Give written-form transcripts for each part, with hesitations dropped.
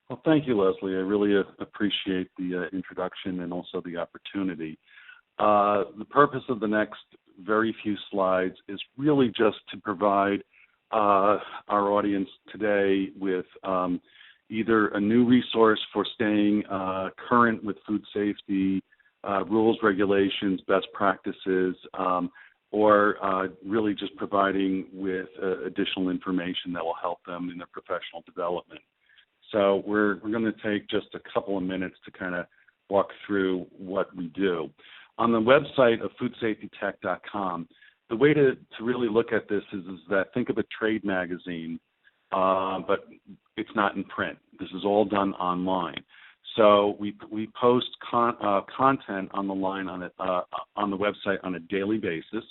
Well, thank you, Leslie. I really appreciate the introduction and also the opportunity. The purpose of the next very few slides is really just to provide our audience today with either a new resource for staying current with food safety rules, regulations, best practices, or really just providing with additional information that will help them in their professional development. So we're going to take just a couple of minutes to kind of walk through what we do. On the website of foodsafetytech.com, the way to really look at this is that think of a trade magazine, but it's not in print. This is all done online. So we post content on the line on the website on a daily basis.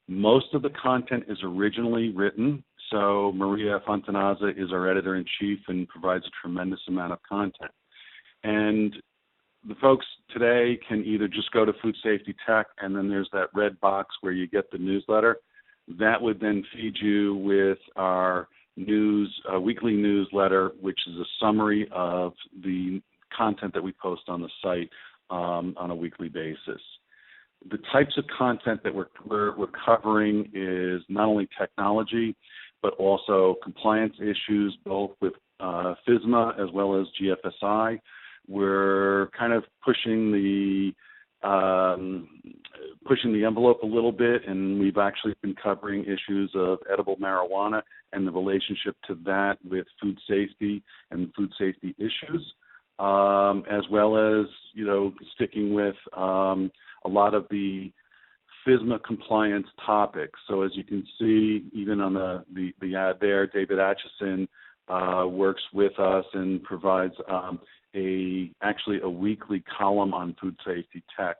Most of the content is originally written. So Maria Fontanaza is our editor-in-chief and provides a tremendous amount of content. And the folks today can either just go to Food Safety Tech, and then there's that red box where you get the newsletter. That would then feed you with our weekly newsletter, which is a summary of the content that we post on the site on a weekly basis. The types of content that we're covering is not only technology, but also compliance issues, both with FSMA as well as GFSI. We're kind of pushing the envelope a little bit, and we've actually been covering issues of edible marijuana and the relationship to that with food safety and food safety issues, as well as, sticking with a lot of the FSMA compliance topics. So as you can see, even on the ad there, David Atchison works with us and provides actually a weekly column on food safety tech,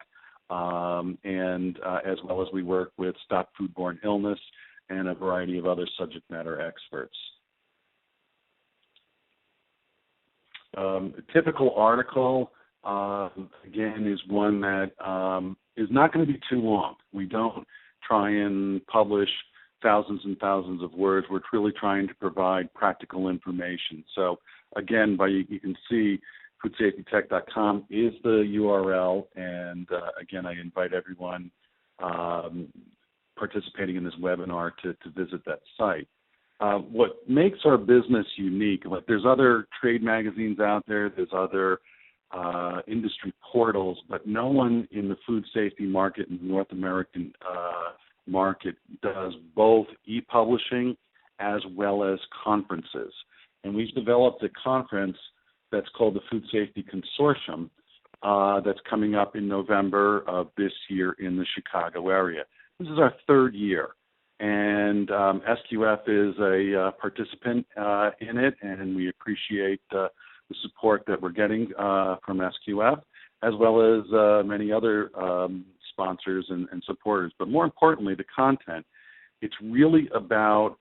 and as well as we work with Stop Foodborne Illness and a variety of other subject matter experts. A typical article, again, is one that is not going to be too long. We don't try and publish thousands and thousands of words. We're really trying to provide practical information. So again, you can see foodsafetytech.com is the URL, and again, I invite everyone participating in this webinar to visit that site. What makes our business unique, like there's other trade magazines out there's other industry portals, but no one in the food safety market, in the North American market, does both e-publishing as well as conferences. And we've developed a conference that's called the Food Safety Consortium that's coming up in November of this year in the Chicago area. This is our third year, and SQF is a participant in it, and we appreciate the support that we're getting from SQF, as well as many other sponsors and supporters. But more importantly, the content. It's really about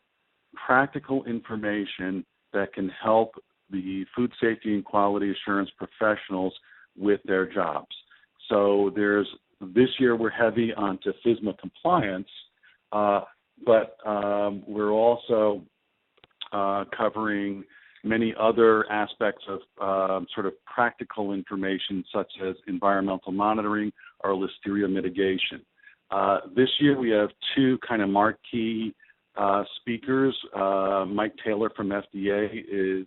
practical information that can help the food safety and quality assurance professionals with their jobs. So this year we're heavy onto FSMA compliance, but we're also covering many other aspects of sort of practical information, such as environmental monitoring or listeria mitigation. This year we have two kind of marquee speakers. Mike Taylor from FDA is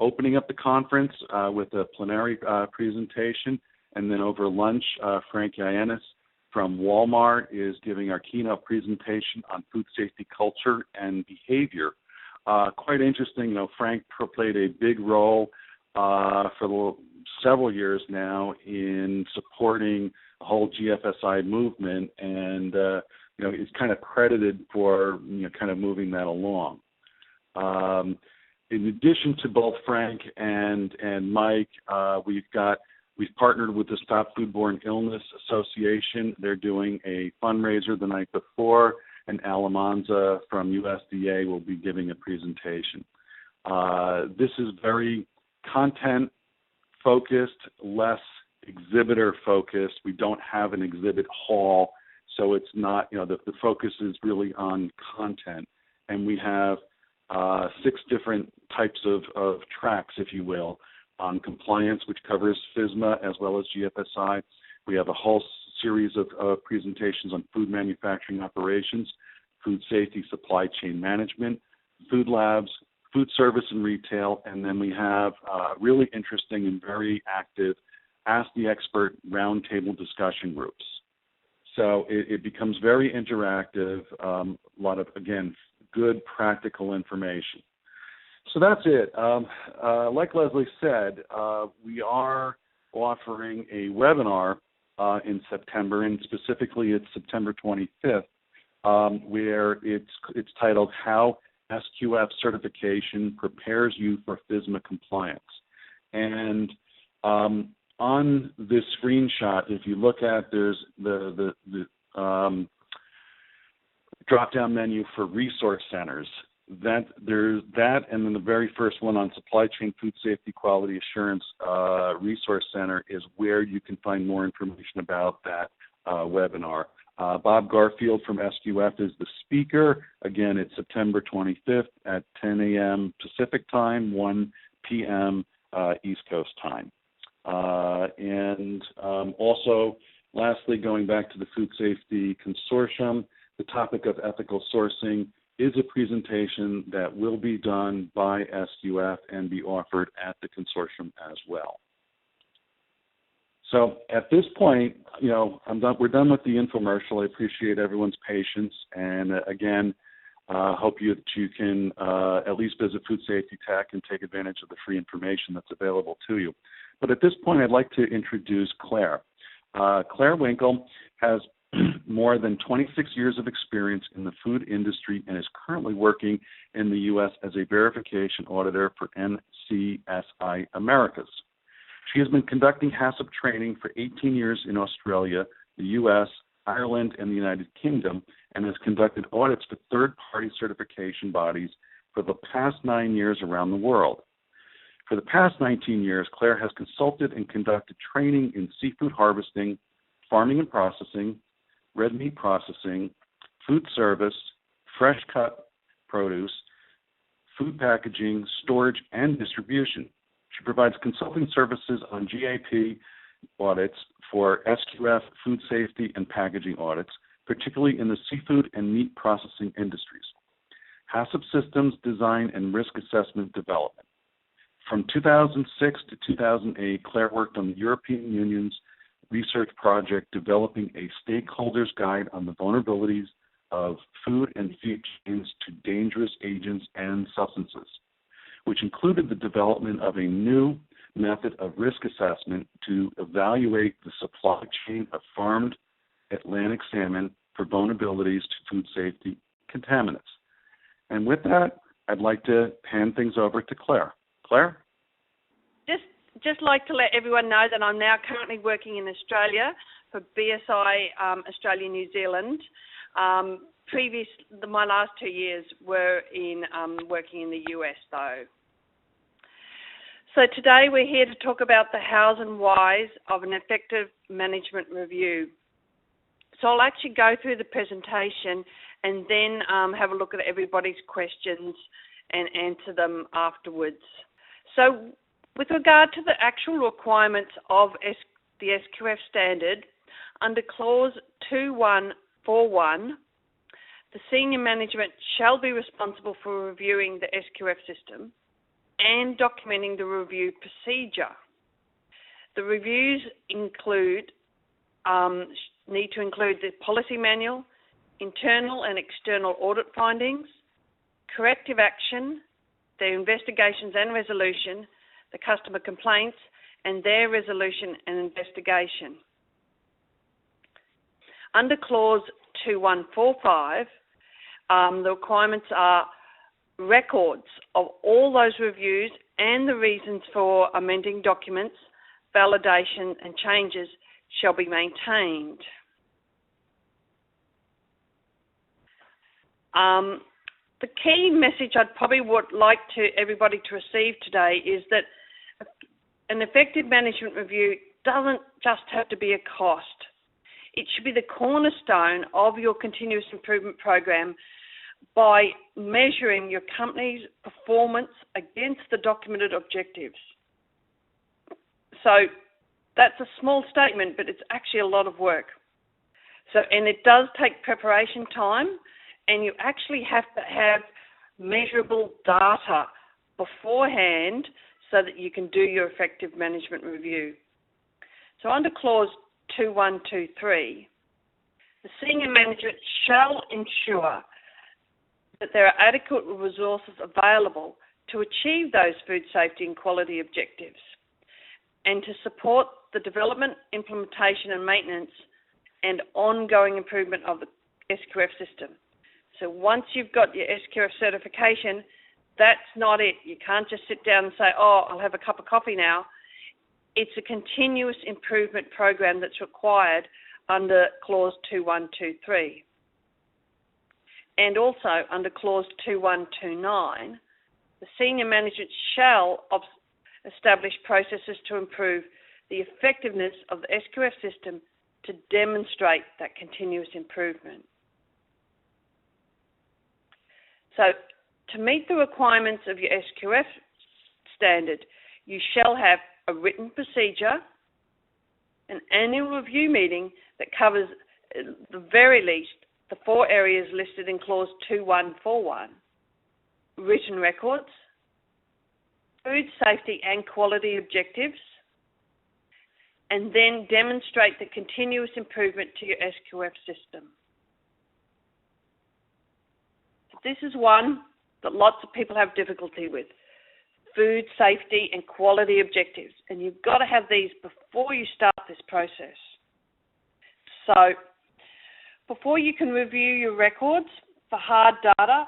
opening up the conference with a plenary presentation, and then over lunch, Frank Yanis from Walmart is giving our keynote presentation on food safety culture and behavior. Quite interesting, Frank played a big role for several years now in supporting the whole GFSI movement, and is kind of credited for kind of moving that along. In addition to both Frank and Mike, we've partnered with the Stop Foodborne Illness Association. They're doing a fundraiser the night before, and Alamanza from USDA will be giving a presentation. This is very content-focused, less exhibitor-focused. We don't have an exhibit hall, so it's not, the focus is really on content. And we have 6 different types of tracks, if you will, on compliance, which covers FSMA as well as GFSI. We have a whole series of presentations on food manufacturing operations, food safety, supply chain management, food labs, food service and retail, and then we have really interesting and very active Ask the Expert roundtable discussion groups. So it becomes very interactive, a lot of, again, good practical information. So that's it. Like Leslie said, we are offering a webinar in September, and specifically it's September 25th, where it's titled How SQF Certification Prepares You for FSMA Compliance. And on this screenshot, if you look at, there's the drop-down menu for resource centers. There's that, and then the very first one on supply chain food safety quality assurance resource center is where you can find more information about that webinar. Bob Garfield from SQF is the speaker. Again, it's September 25th at 10 a.m. Pacific time, 1 p.m. East Coast time. And also, lastly, going back to the Food Safety Consortium, the topic of ethical sourcing is a presentation that will be done by SQF and be offered at the consortium as well. So at this point, you know, we're done with the infomercial. I appreciate everyone's patience, and again, hope you can at least visit Food Safety Tech and take advantage of the free information that's available to you. But at this point, I'd like to introduce Clare. Clare Winkle has more than 26 years of experience in the food industry and is currently working in the U.S. as a verification auditor for NCSI Americas. She has been conducting HACCP training for 18 years in Australia, the U.S., Ireland, and the United Kingdom, and has conducted audits for third-party certification bodies for the past 9 years around the world. For the past 19 years, Clare has consulted and conducted training in seafood harvesting, farming and processing, red meat processing, food service, fresh cut produce, food packaging, storage, and distribution. She provides consulting services on GAP audits for SQF food safety and packaging audits, particularly in the seafood and meat processing industries. HACCP systems design and risk assessment development. From 2006 to 2008, Clare worked on the European Union's research project developing a stakeholders guide on the vulnerabilities of food and feed chains to dangerous agents and substances, which included the development of a new method of risk assessment to evaluate the supply chain of farmed Atlantic salmon for vulnerabilities to food safety contaminants. And with that, I'd like to hand things over to Clare. Clare? Just like to let everyone know that I'm now currently working in Australia for BSI Australia New Zealand. My last 2 years were in working in the US though. So today we're here to talk about the hows and whys of an effective management review. So I'll actually go through the presentation and then have a look at everybody's questions and answer them afterwards. So with regard to the actual requirements of the SQF standard, under clause 2141, the senior management shall be responsible for reviewing the SQF system and documenting the review procedure. The reviews need to include the policy manual, internal and external audit findings, corrective action, the investigations and resolution, the customer complaints, and their resolution and investigation. Under clause 2145, the requirements are records of all those reviews and the reasons for amending documents, validation and changes shall be maintained. The key message I'd probably would like everybody to receive today is that an effective management review doesn't just have to be a cost. It should be the cornerstone of your continuous improvement program by measuring your company's performance against the documented objectives. So that's a small statement, but it's actually a lot of work. And it does take preparation time, and you actually have to have measurable data beforehand so that you can do your effective management review. So under clause 2123, the senior manager shall ensure that there are adequate resources available to achieve those food safety and quality objectives, and to support the development, implementation and maintenance and ongoing improvement of the SQF system. So once you've got your SQF certification, that's not it. You can't just sit down and say, oh, I'll have a cup of coffee now. It's a continuous improvement program that's required under clause 2123. And also under clause 2129, the senior management shall establish processes to improve the effectiveness of the SQF system to demonstrate that continuous improvement. So to meet the requirements of your SQF standard, you shall have a written procedure, an annual review meeting that covers at the very least the 4 areas listed in clause 2141, written records, food safety and quality objectives, and then demonstrate the continuous improvement to your SQF system. This is one that lots of people have difficulty with, food safety and quality objectives, and you've got to have these before you start this process. So before you can review your records for hard data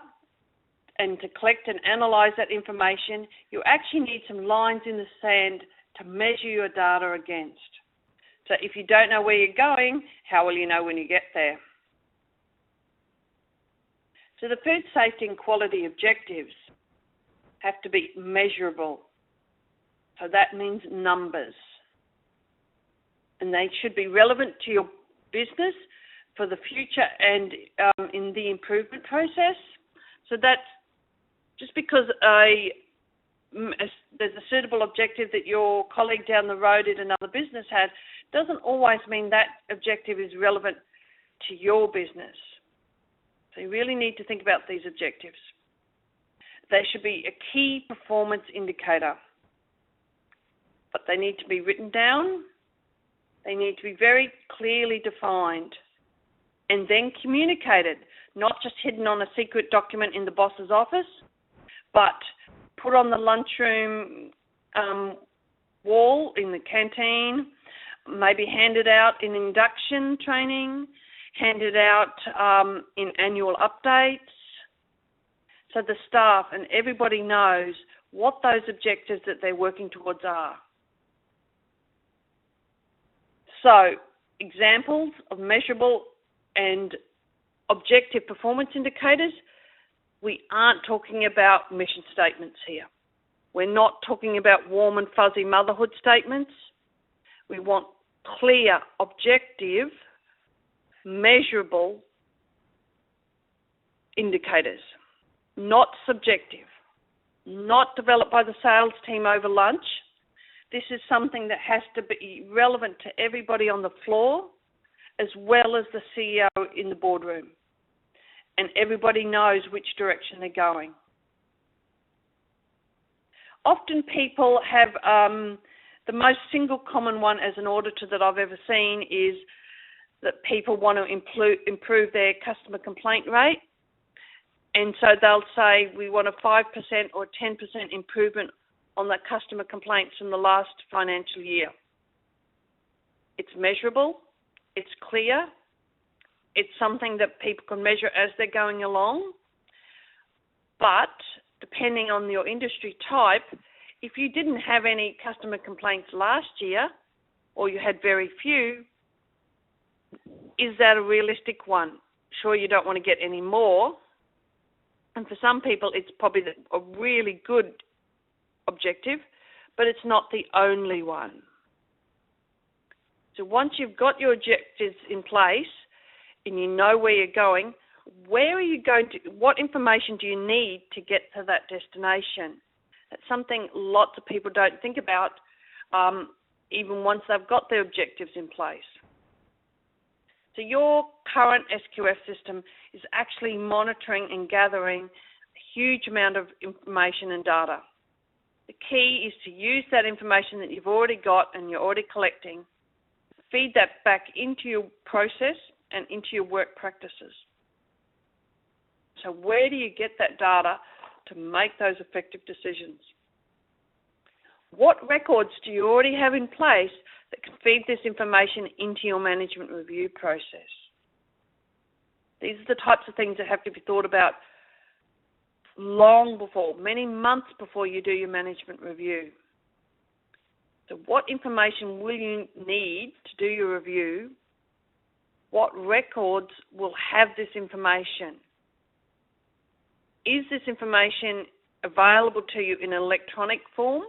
and to collect and analyse that information, you actually need some lines in the sand to measure your data against. So if you don't know where you're going, how will you know when you get there? So the food safety and quality objectives have to be measurable. So that means numbers. And they should be relevant to your business for the future and in the improvement process. So that's just because there's a suitable objective that your colleague down the road at another business had, doesn't always mean that objective is relevant to your business. So you really need to think about these objectives. They should be a key performance indicator, but they need to be written down. They need to be very clearly defined and then communicated, not just hidden on a secret document in the boss's office, but put on the lunchroom wall in the canteen, maybe handed out in induction training, handed out in annual updates, so the staff and everybody knows what those objectives that they're working towards are. So, examples of measurable and objective performance indicators, we aren't talking about mission statements here. We're not talking about warm and fuzzy motherhood statements. We want clear, objective, measurable indicators, not subjective, not developed by the sales team over lunch. This is something that has to be relevant to everybody on the floor as well as the CEO in the boardroom. And everybody knows which direction they're going. Often people have, the most single common one as an auditor that I've ever seen is that people want to improve their customer complaint rate. And so they'll say we want a 5% or 10% improvement on the customer complaints from the last financial year. It's measurable, it's clear, it's something that people can measure as they're going along. But depending on your industry type, if you didn't have any customer complaints last year, or you had very few, is that a realistic one? Sure, you don't want to get any more. And for some people, it's probably a really good objective, but it's not the only one. So once you've got your objectives in place and you know where you're going, Where are you going to, what information do you need to get to that destination? That's something lots of people don't think about, even once they've got their objectives in place. So your current SQF system is actually monitoring and gathering a huge amount of information and data. The key is to use that information that you've already got and you're already collecting, feed that back into your process and into your work practices. So where do you get that data to make those effective decisions? What records do you already have in place that can feed this information into your management review process? These are the types of things that have to be thought about long before, many months before you do your management review. So what information will you need to do your review? What records will have this information? Is this information available to you in electronic form,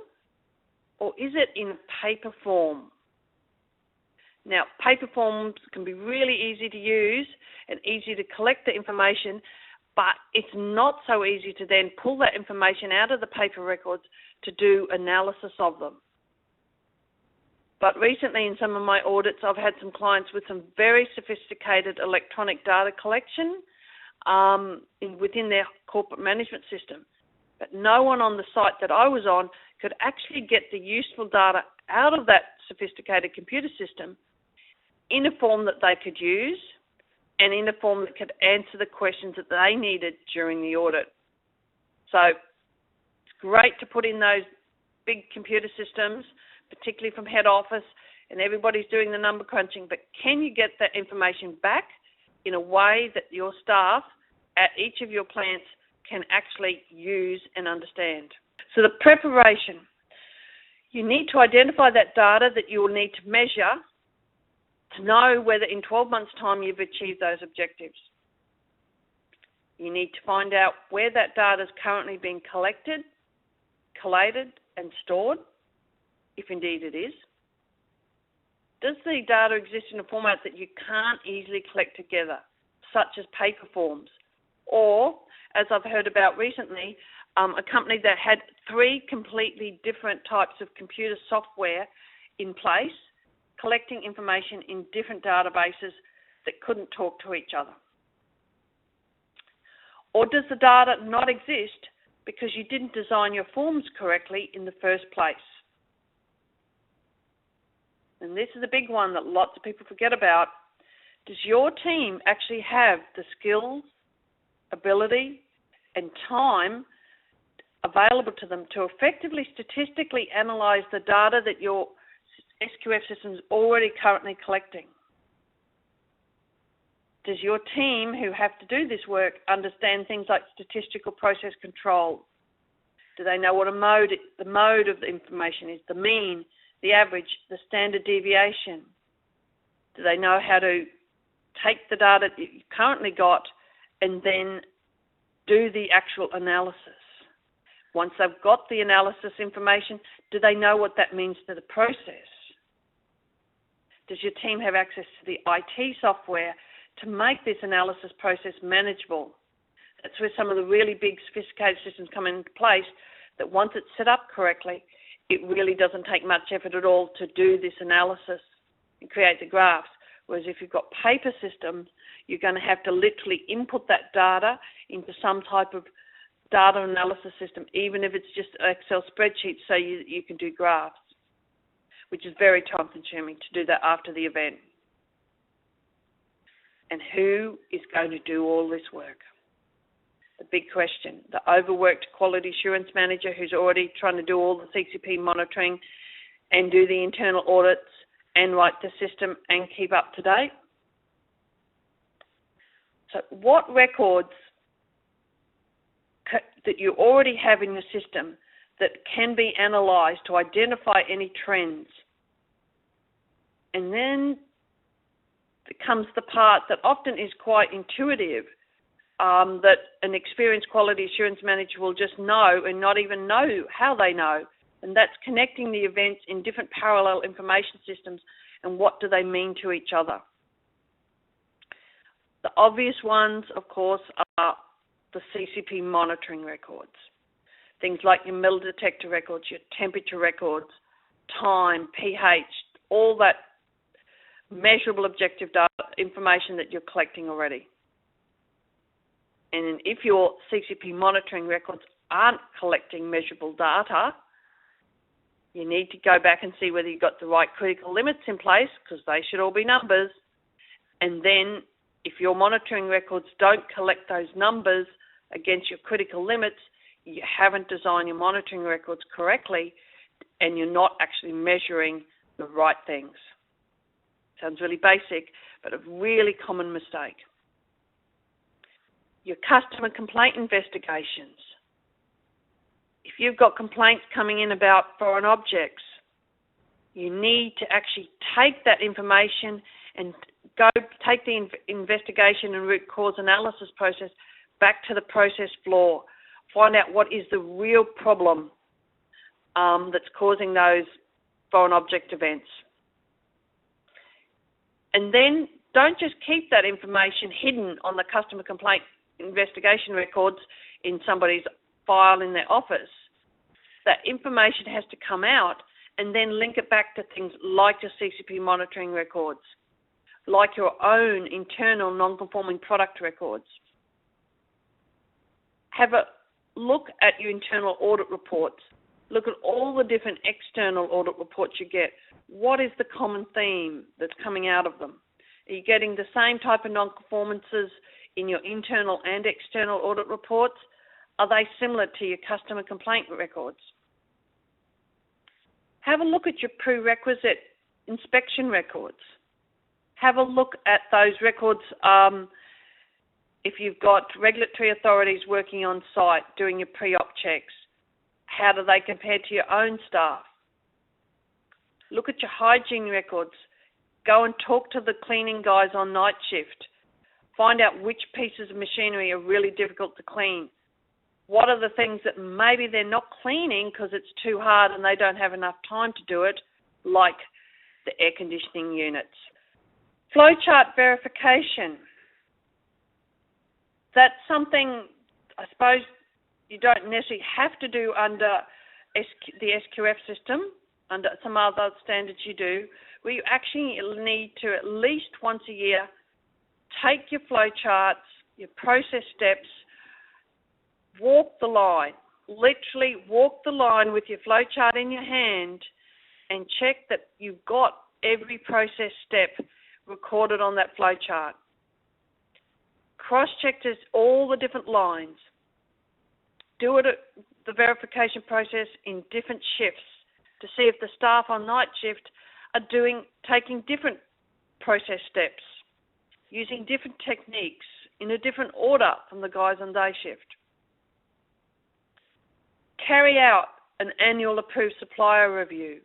or is it in paper form? Now, paper forms can be really easy to use and easy to collect the information, but it's not so easy to then pull that information out of the paper records to do analysis of them. But recently in some of my audits, I've had some clients with some very sophisticated electronic data collection within their corporate management system. But no one on the site that I was on could actually get the useful data out of that sophisticated computer system in a form that they could use and in a form that could answer the questions that they needed during the audit. So it's great to put in those big computer systems, particularly from head office, and everybody's doing the number crunching, but can you get that information back in a way that your staff at each of your plants can actually use and understand? So the preparation. You need to identify that data that you will need to measure to know whether in 12 months' time you've achieved those objectives. You need to find out where that data is currently being collected, collated and stored, if indeed it is. Does the data exist in a format that you can't easily collect together, such as paper forms? Or, as I've heard about recently, a company that had 3 completely different types of computer software in place, collecting information in different databases that couldn't talk to each other. Or does the data not exist because you didn't design your forms correctly in the first place? And this is a big one that lots of people forget about. Does your team actually have the skills, ability, and time available to them to effectively statistically analyze the data that your SQF system is already currently collecting? Does your team who have to do this work understand things like statistical process control? Do they know what the mode of the information is, the mean, the average, the standard deviation? Do they know how to take the data that you've currently got and then do the actual analysis? Once they've got the analysis information, do they know what that means to the process? Does your team have access to the IT software to make this analysis process manageable? That's where some of the really big sophisticated systems come into place, that once it's set up correctly, it really doesn't take much effort at all to do this analysis and create the graphs. Whereas if you've got paper systems, you're going to have to literally input that data into some type of data analysis system, even if it's just an Excel spreadsheet, so you can do graphs, which is very time consuming to do that after the event. And who is going to do all this work? The big question. The overworked quality assurance manager who's already trying to do all the CCP monitoring and do the internal audits and write the system and keep up to date? So what records that you already have in your system that can be analysed to identify any trends? And then comes the part that often is quite intuitive, that an experienced quality assurance manager will just know and not even know how they know. And that's connecting the events in different parallel information systems and what do they mean to each other. The obvious ones, of course, are the CCP monitoring records. Things like your metal detector records, your temperature records, time, pH, all that measurable objective data information that you're collecting already. And if your CCP monitoring records aren't collecting measurable data, you need to go back and see whether you've got the right critical limits in place, because they should all be numbers. And then if your monitoring records don't collect those numbers against your critical limits, you haven't designed your monitoring records correctly and you're not actually measuring the right things. Sounds really basic, but a really common mistake. Your customer complaint investigations. If you've got complaints coming in about foreign objects, you need to actually take that information and go take the investigation and root cause analysis process back to the process floor. Find out what is the real problem that's causing those foreign object events. And then don't just keep that information hidden on the customer complaint investigation records in somebody's file in their office. That information has to come out and then link it back to things like your CCP monitoring records, like your own internal non-conforming product records. Have a look at your internal audit reports. Look at all the different external audit reports you get. What is the common theme that's coming out of them? Are you getting the same type of non-conformances in your internal and external audit reports? Are they similar to your customer complaint records? Have a look at your prerequisite inspection records. Have a look at those records if you've got regulatory authorities working on site doing your pre-op checks. How do they compare to your own staff? Look at your hygiene records. Go and talk to the cleaning guys on night shift. Find out which pieces of machinery are really difficult to clean. What are the things that maybe they're not cleaning because it's too hard and they don't have enough time to do it, like the air conditioning units. Flowchart verification. That's something, I suppose, you don't necessarily have to do under the SQF system, under some other standards you do, where you actually need to at least once a year take your flowcharts, your process steps, walk the line, literally walk the line with your flowchart in your hand and check that you've got every process step recorded on that flowchart. Cross-check all the different lines. Do it at the verification process in different shifts to see if the staff on night shift are taking different process steps, using different techniques in a different order from the guys on day shift. Carry out an annual approved supplier review.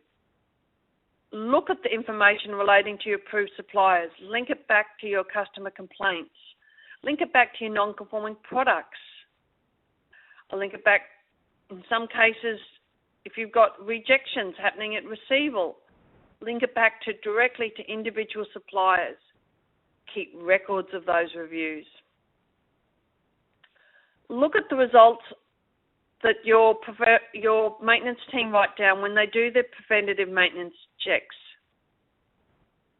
Look at the information relating to your approved suppliers. Link it back to your customer complaints. Link it back to your non-conforming products. I'll link it back, in some cases, if you've got rejections happening at receival, link it back directly to individual suppliers. Keep records of those reviews. Look at the results that your maintenance team write down when they do their preventative maintenance checks.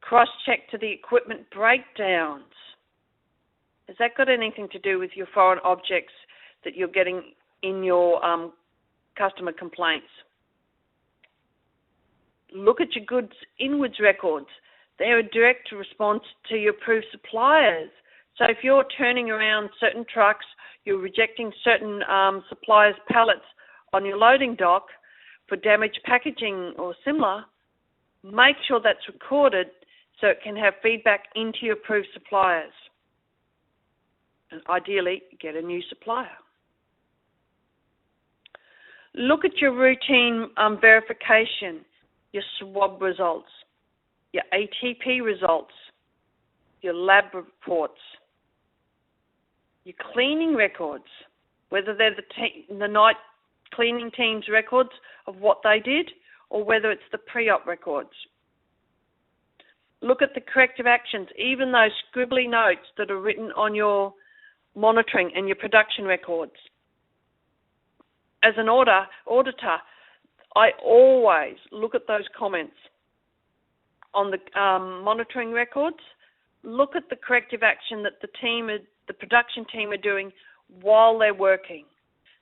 Cross-check to the equipment breakdowns. Has that got anything to do with your foreign objects that you're getting in your customer complaints? Look at your goods inwards records. They're a direct response to your approved suppliers. So if you're turning around certain trucks, you're rejecting certain suppliers' pallets on your loading dock for damaged packaging or similar, make sure that's recorded so it can have feedback into your approved suppliers. And ideally, get a new supplier. Look at your routine verification, your swab results, your ATP results, your lab reports, your cleaning records, whether they're the night cleaning team's records of what they did or whether it's the pre-op records. Look at the corrective actions, even those scribbly notes that are written on your monitoring and your production records. As an auditor, I always look at those comments on the monitoring records. Look at the corrective action that the production team are doing while they're working,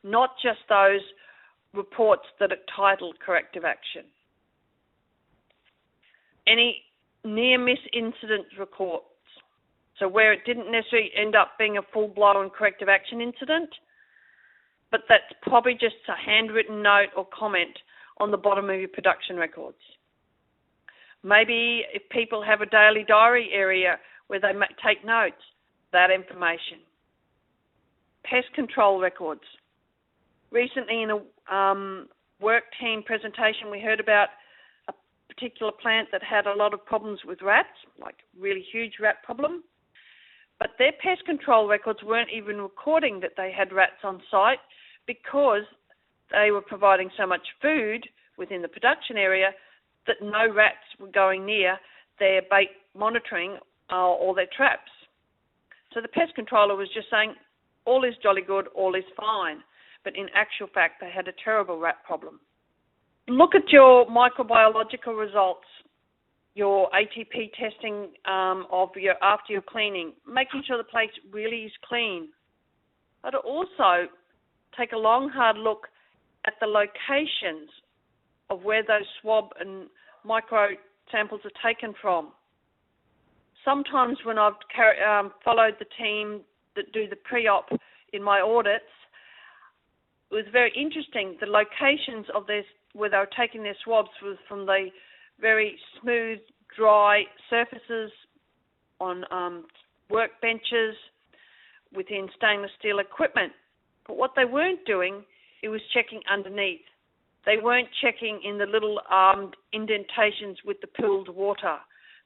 not just those reports that are titled corrective action. Any near-miss incident reports, so where it didn't necessarily end up being a full-blown corrective action incident, but that's probably just a handwritten note or comment on the bottom of your production records. Maybe if people have a daily diary area where they take notes, that information. Pest control records. Recently in a work team presentation, we heard about a particular plant that had a lot of problems with rats, like really huge rat problem. But their pest control records weren't even recording that they had rats on site because they were providing so much food within the production area that no rats were going near their bait monitoring or their traps. So the pest controller was just saying, all is jolly good, all is fine. But in actual fact, they had a terrible rat problem. Look at your microbiological results, your ATP testing after your cleaning, making sure the place really is clean. But also take a long, hard look at the locations of where those swab and micro samples are taken from. Sometimes when I've followed the team that do the pre-op in my audits, it was very interesting. The locations of where they were taking their swabs was from the very smooth, dry surfaces on workbenches within stainless steel equipment. But what they weren't doing, it was checking underneath. They weren't checking in the little indentations with the pooled water.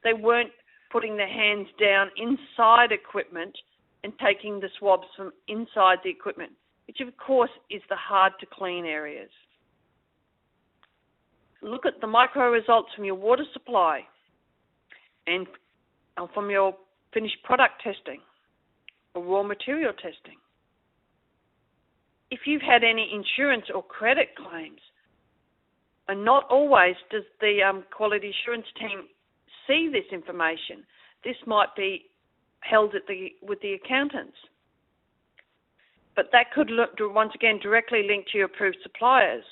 They weren't putting their hands down inside equipment and taking the swabs from inside the equipment, which of course is the hard to clean areas. Look at the micro results from your water supply and from your finished product testing or raw material testing. If you've had any insurance or credit claims, and not always does the quality assurance team see this information. This might be held with the accountants. But that could once again directly link to your approved suppliers.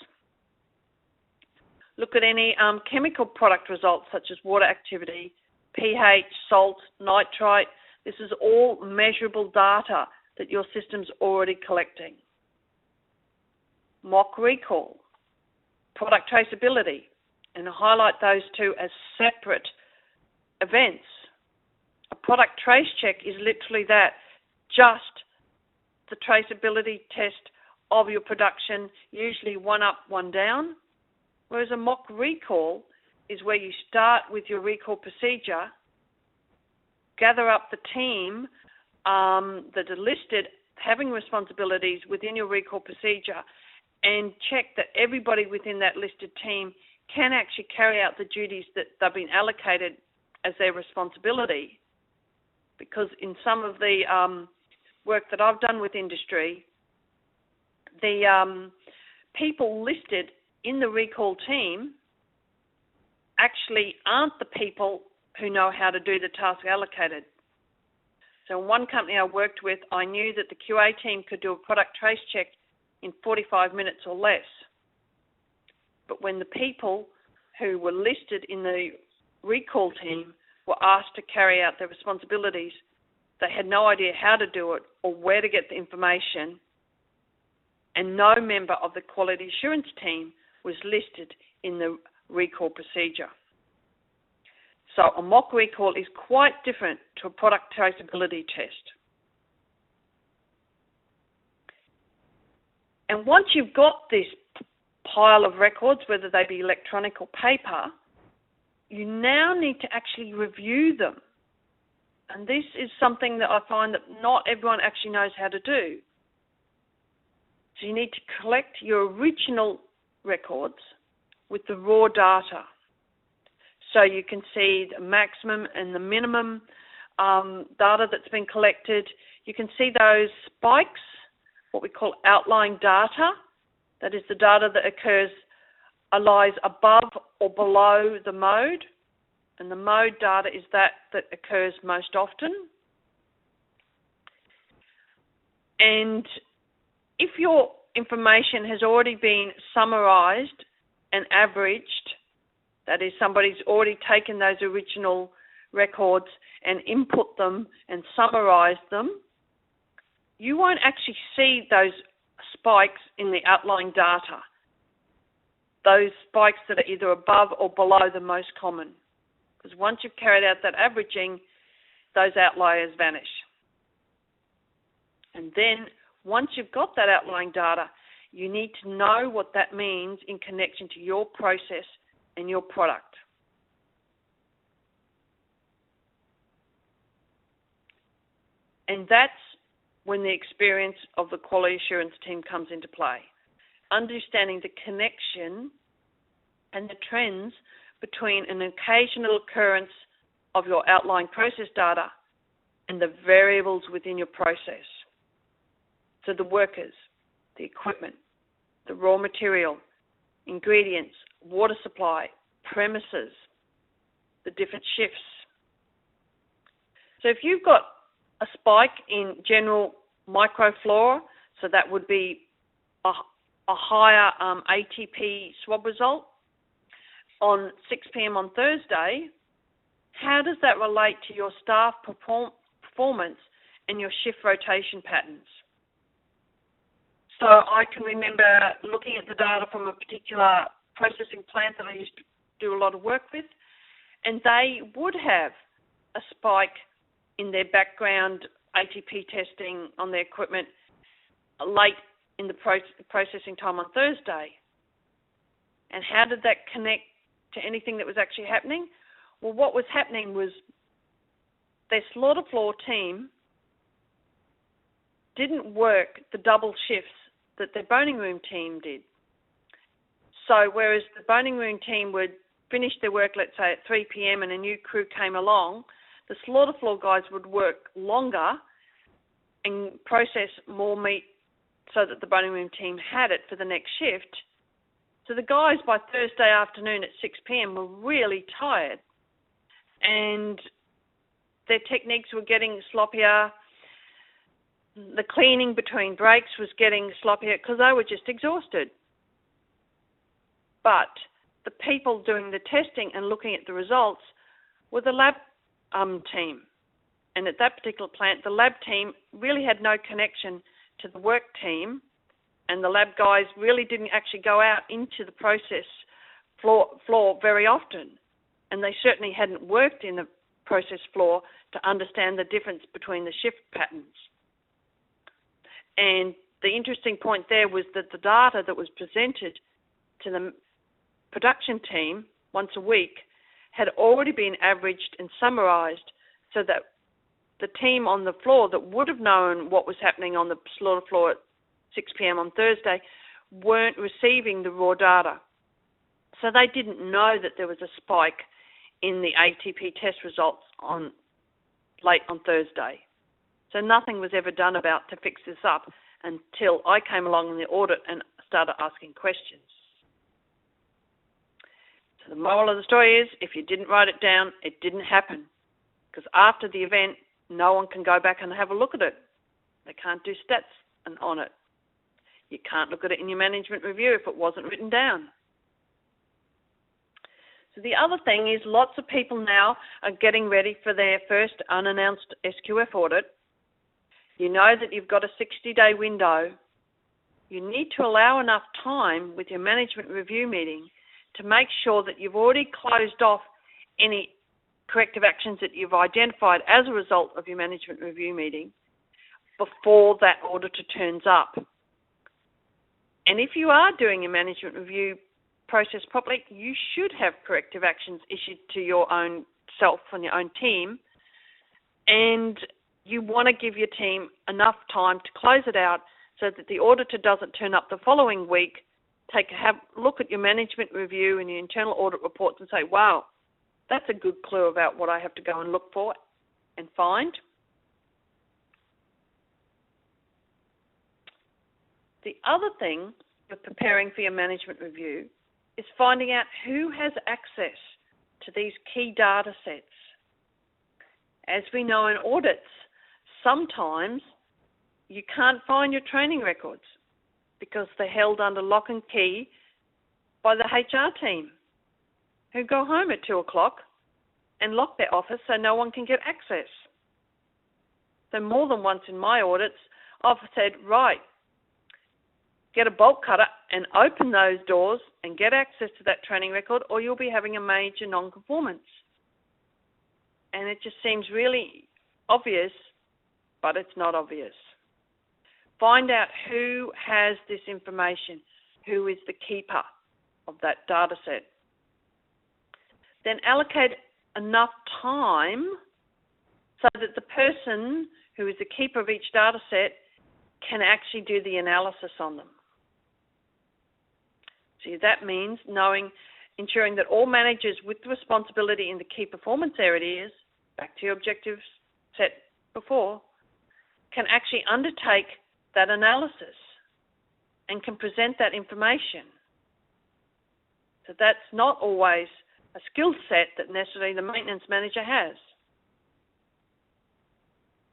Look at any chemical product results such as water activity, pH, salt, nitrite. This is all measurable data that your system's already collecting. Mock recall, product traceability, and highlight those two as separate events. A product trace check is literally that, just the traceability test of your production, usually one up, one down, whereas a mock recall is where you start with your recall procedure, gather up the team that are listed having responsibilities within your recall procedure, and check that everybody within that listed team can actually carry out the duties that they've been allocated as their responsibility. Because in some of the work that I've done with industry, the people listed in the recall team actually aren't the people who know how to do the task allocated. So in one company I worked with, I knew that the QA team could do a product trace check in 45 minutes or less. But when the people who were listed in the recall team were asked to carry out their responsibilities, they had no idea how to do it or where to get the information, and no member of the quality assurance team was listed in the recall procedure. So a mock recall is quite different to a product traceability test. And once you've got this pile of records, whether they be electronic or paper, you now need to actually review them. And this is something that I find that not everyone actually knows how to do. So you need to collect your original records with the raw data. So you can see the maximum and the minimum data that's been collected. You can see those spikes, what we call outlying data. That is the data that lies above or below the mode. And the mode data is that occurs most often. And if your information has already been summarised and averaged, that is, somebody's already taken those original records and input them and summarised them, you won't actually see those spikes in the outlying data, those spikes that are either above or below the most common. Because once you've carried out that averaging, those outliers vanish. And then once you've got that outlying data, you need to know what that means in connection to your process and your product. And that's when the experience of the quality assurance team comes into play. Understanding the connection and the trends between an occasional occurrence of your outlying process data and the variables within your process. So the workers, the equipment, the raw material, ingredients, water supply, premises, the different shifts. So if you've got a spike in general microflora, so that would be a higher ATP swab result on 6 p.m. on Thursday, how does that relate to your staff performance and your shift rotation patterns? So I can remember looking at the data from a particular processing plant that I used to do a lot of work with, and they would have a spike in their background ATP testing on their equipment late in the processing time on Thursday. And how did that connect to anything that was actually happening? Well, what was happening was their slaughter floor team didn't work the double shifts that their boning room team did. So whereas the boning room team would finish their work, let's say at 3 p.m. and a new crew came along, the slaughter floor guys would work longer and process more meat so that the boning room team had it for the next shift. So the guys by Thursday afternoon at 6 p.m. were really tired, and their techniques were getting sloppier. The cleaning between breaks was getting sloppier because they were just exhausted. But the people doing the testing and looking at the results were the lab team. And at that particular plant, the lab team really had no connection to the work team, and the lab guys really didn't actually go out into the process floor very often. And they certainly hadn't worked in the process floor to understand the difference between the shift patterns. And the interesting point there was that the data that was presented to the production team once a week had already been averaged and summarised so that the team on the floor that would have known what was happening on the slaughter floor at 6 p.m. on Thursday weren't receiving the raw data. So they didn't know that there was a spike in the ATP test results late on Thursday. So nothing was ever done about to fix this up until I came along in the audit and started asking questions. So the moral of the story is, if you didn't write it down, it didn't happen. Because after the event, no one can go back and have a look at it. They can't do stats on it. You can't look at it in your management review if it wasn't written down. So the other thing is lots of people now are getting ready for their first unannounced SQF audit. You know that you've got a 60-day window. You need to allow enough time with your management review meeting to make sure that you've already closed off any corrective actions that you've identified as a result of your management review meeting before that auditor turns up. And if you are doing a management review process properly, you should have corrective actions issued to your own self and your own team, and you want to give your team enough time to close it out so that the auditor doesn't turn up the following week, have a look at your management review and your internal audit reports and say, wow, That's a good clue about what I have to go and look for and find. The other thing with preparing for your management review is finding out who has access to these key data sets. As we know in audits, sometimes you can't find your training records because they're held under lock and key by the HR team, who go home at 2 o'clock and lock their office so no one can get access. So more than once in my audits, I've said, right, get a bolt cutter and open those doors and get access to that training record, or you'll be having a major non-conformance. And it just seems really obvious, but it's not obvious. Find out who has this information, who is the keeper of that data set. Then allocate enough time so that the person who is the keeper of each data set can actually do the analysis on them. So that means ensuring that all managers with responsibility in the key performance areas, back to your objectives set before, can actually undertake that analysis and can present that information. So that's not always a skill set that necessarily the maintenance manager has.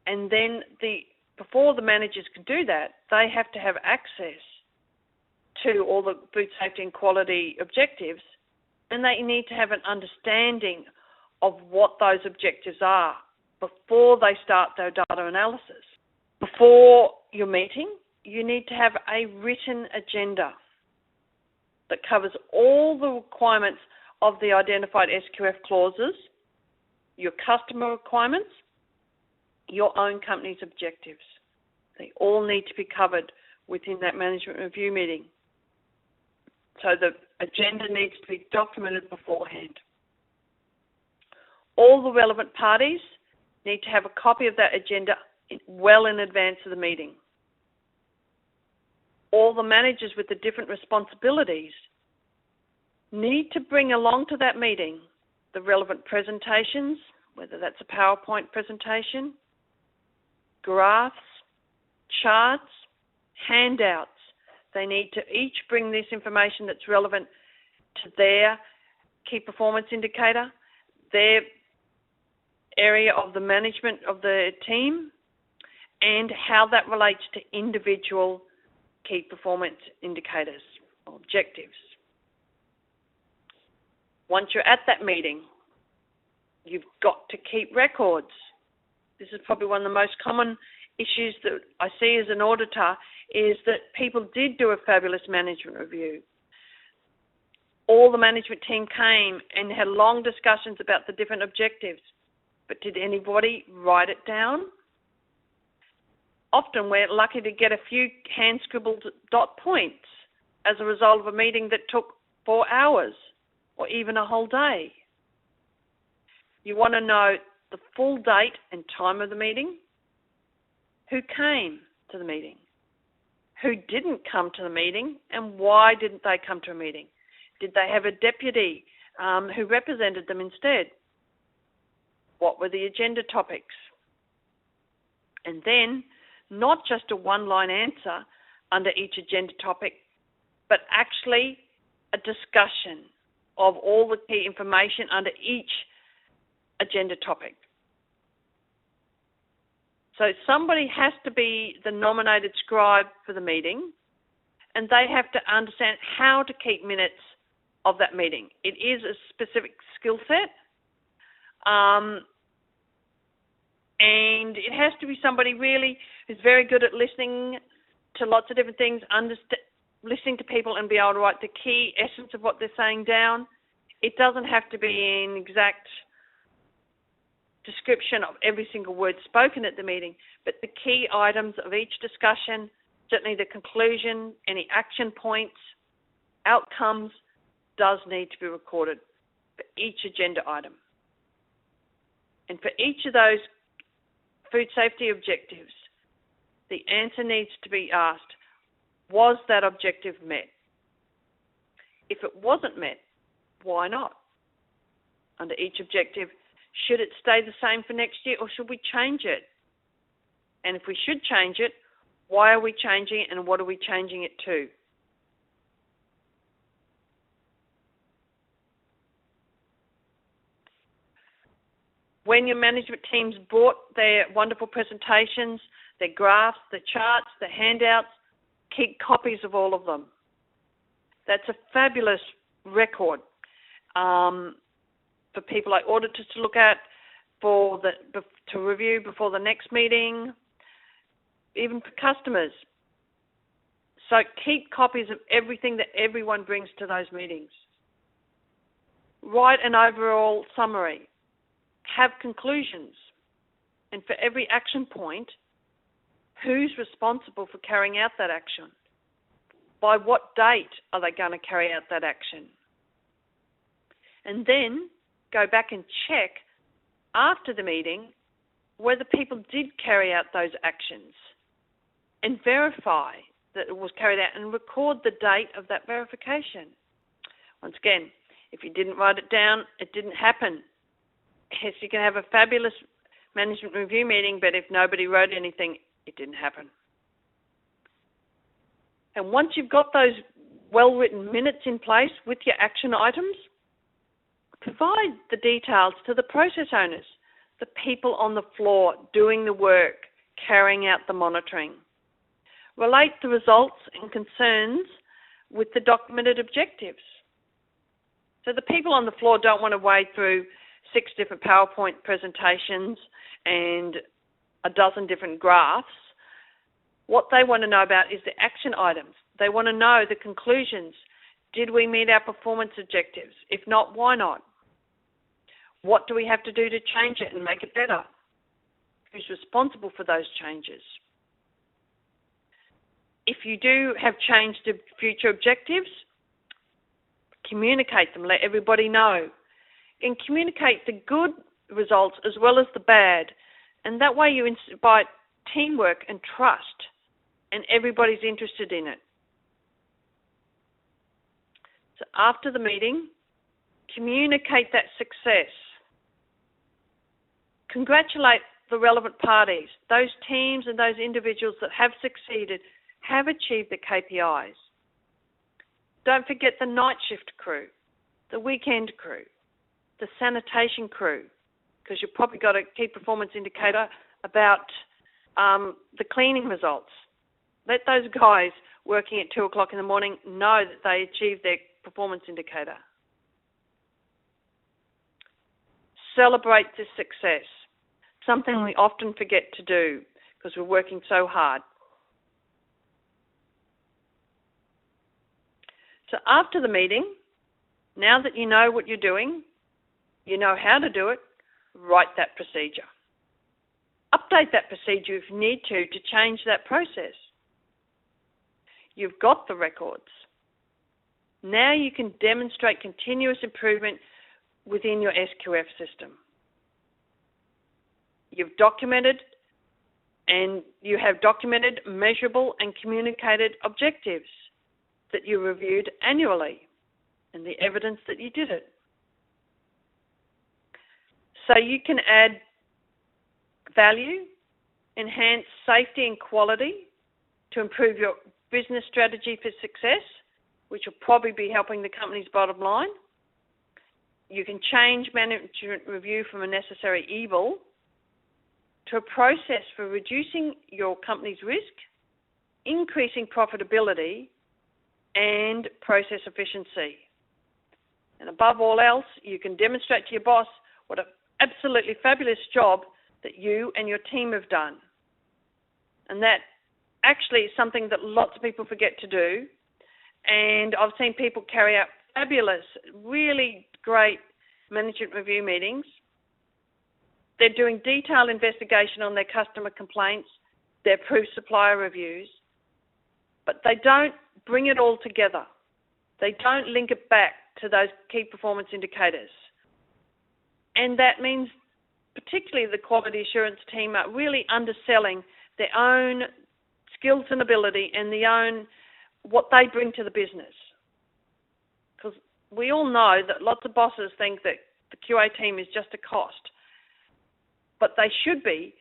And then before the managers can do that, they have to have access to all the food safety and quality objectives, and they need to have an understanding of what those objectives are before they start their data analysis. Before your meeting, you need to have a written agenda that covers all the requirements of the identified SQF clauses, your customer requirements, your own company's objectives. They all need to be covered within that management review meeting. So the agenda needs to be documented beforehand. All the relevant parties need to have a copy of that agenda well in advance of the meeting. All the managers with the different responsibilities need to bring along to that meeting the relevant presentations, whether that's a PowerPoint presentation, graphs, charts, handouts. They need to each bring this information that's relevant to their key performance indicator, their area of the management of the team, and how that relates to individual key performance indicators or objectives. Once you're at that meeting, you've got to keep records. This is probably one of the most common issues that I see as an auditor, is that people did do a fabulous management review. All the management team came and had long discussions about the different objectives, but did anybody write it down? Often we're lucky to get a few hand-scribbled dot points as a result of a meeting that took 4 hours or even a whole day. You want to know the full date and time of the meeting, who came to the meeting, who didn't come to the meeting, and why didn't they come to a meeting? Did they have a deputy who represented them instead? What were the agenda topics? And then, not just a one-line answer under each agenda topic, but actually a discussion of all the key information under each agenda topic. So somebody has to be the nominated scribe for the meeting, and they have to understand how to keep minutes of that meeting. It is a specific skill set, and it has to be somebody really who's very good at listening to lots of different things, listening to people and be able to write the key essence of what they're saying down. It doesn't have to be an exact description of every single word spoken at the meeting, but the key items of each discussion, certainly the conclusion, any action points, outcomes, does need to be recorded for each agenda item. And for each of those food safety objectives, the answer needs to be asked, was that objective met? If it wasn't met, why not? under each objective. Should it stay the same for next year, or should we change it? And if we should change it, why are we changing it, and what are we changing it to? When your management teams brought their wonderful presentations, their graphs, their charts, their handouts, keep copies of all of them. That's a fabulous record for people like auditors to look at, to review before the next meeting, even for customers. So keep copies of everything that everyone brings to those meetings. Write an overall summary. Have conclusions. And for every action point, who's responsible for carrying out that action? By what date are they going to carry out that action? And then go back and check after the meeting whether people did carry out those actions and verify that it was carried out and record the date of that verification. Once again, if you didn't write it down, it didn't happen. Yes, you can have a fabulous management review meeting, but if nobody wrote anything, it didn't happen. And once you've got those well-written minutes in place with your action items, provide the details to the process owners, the people on the floor doing the work, carrying out the monitoring. Relate the results and concerns with the documented objectives. So the people on the floor don't want to wade through 6 different PowerPoint presentations and a dozen different graphs. What they want to know about is the action items. They want to know the conclusions. Did we meet our performance objectives? If not, why not? What do we have to do to change it and make it better? Who's responsible for those changes? If you do have changed to future objectives, communicate them, let everybody know. And communicate the good results as well as the bad. And that way you invite teamwork and trust, and everybody's interested in it. So after the meeting, communicate that success. Congratulate the relevant parties, those teams and those individuals that have succeeded, have achieved the KPIs. Don't forget the night shift crew, the weekend crew, the sanitation crew, because you've probably got a key performance indicator about the cleaning results. Let those guys working at 2 o'clock in the morning know that they achieved their performance indicator. Celebrate this success, something we often forget to do because we're working so hard. So after the meeting, now that you know what you're doing, you know how to do it, write that procedure. Update that procedure if you need to change that process. You've got the records. Now you can demonstrate continuous improvement within your SQF system. You've documented, and you have documented, measurable and communicated objectives that you reviewed annually and the evidence that you did it. So you can add value, enhance safety and quality to improve your business strategy for success, which will probably be helping the company's bottom line. You can change management review from a necessary evil to a process for reducing your company's risk, increasing profitability, and process efficiency. And above all else, you can demonstrate to your boss what an absolutely fabulous job that you and your team have done. And that actually is something that lots of people forget to do. And I've seen people carry out fabulous, really great management review meetings. They're doing detailed investigation on their customer complaints, their approved supplier reviews, but they don't bring it all together. They don't link it back to those key performance indicators. And that means particularly the quality assurance team are really underselling their own skills and ability and what they bring to the business. Because we all know that lots of bosses think that the QA team is just a cost, but they should be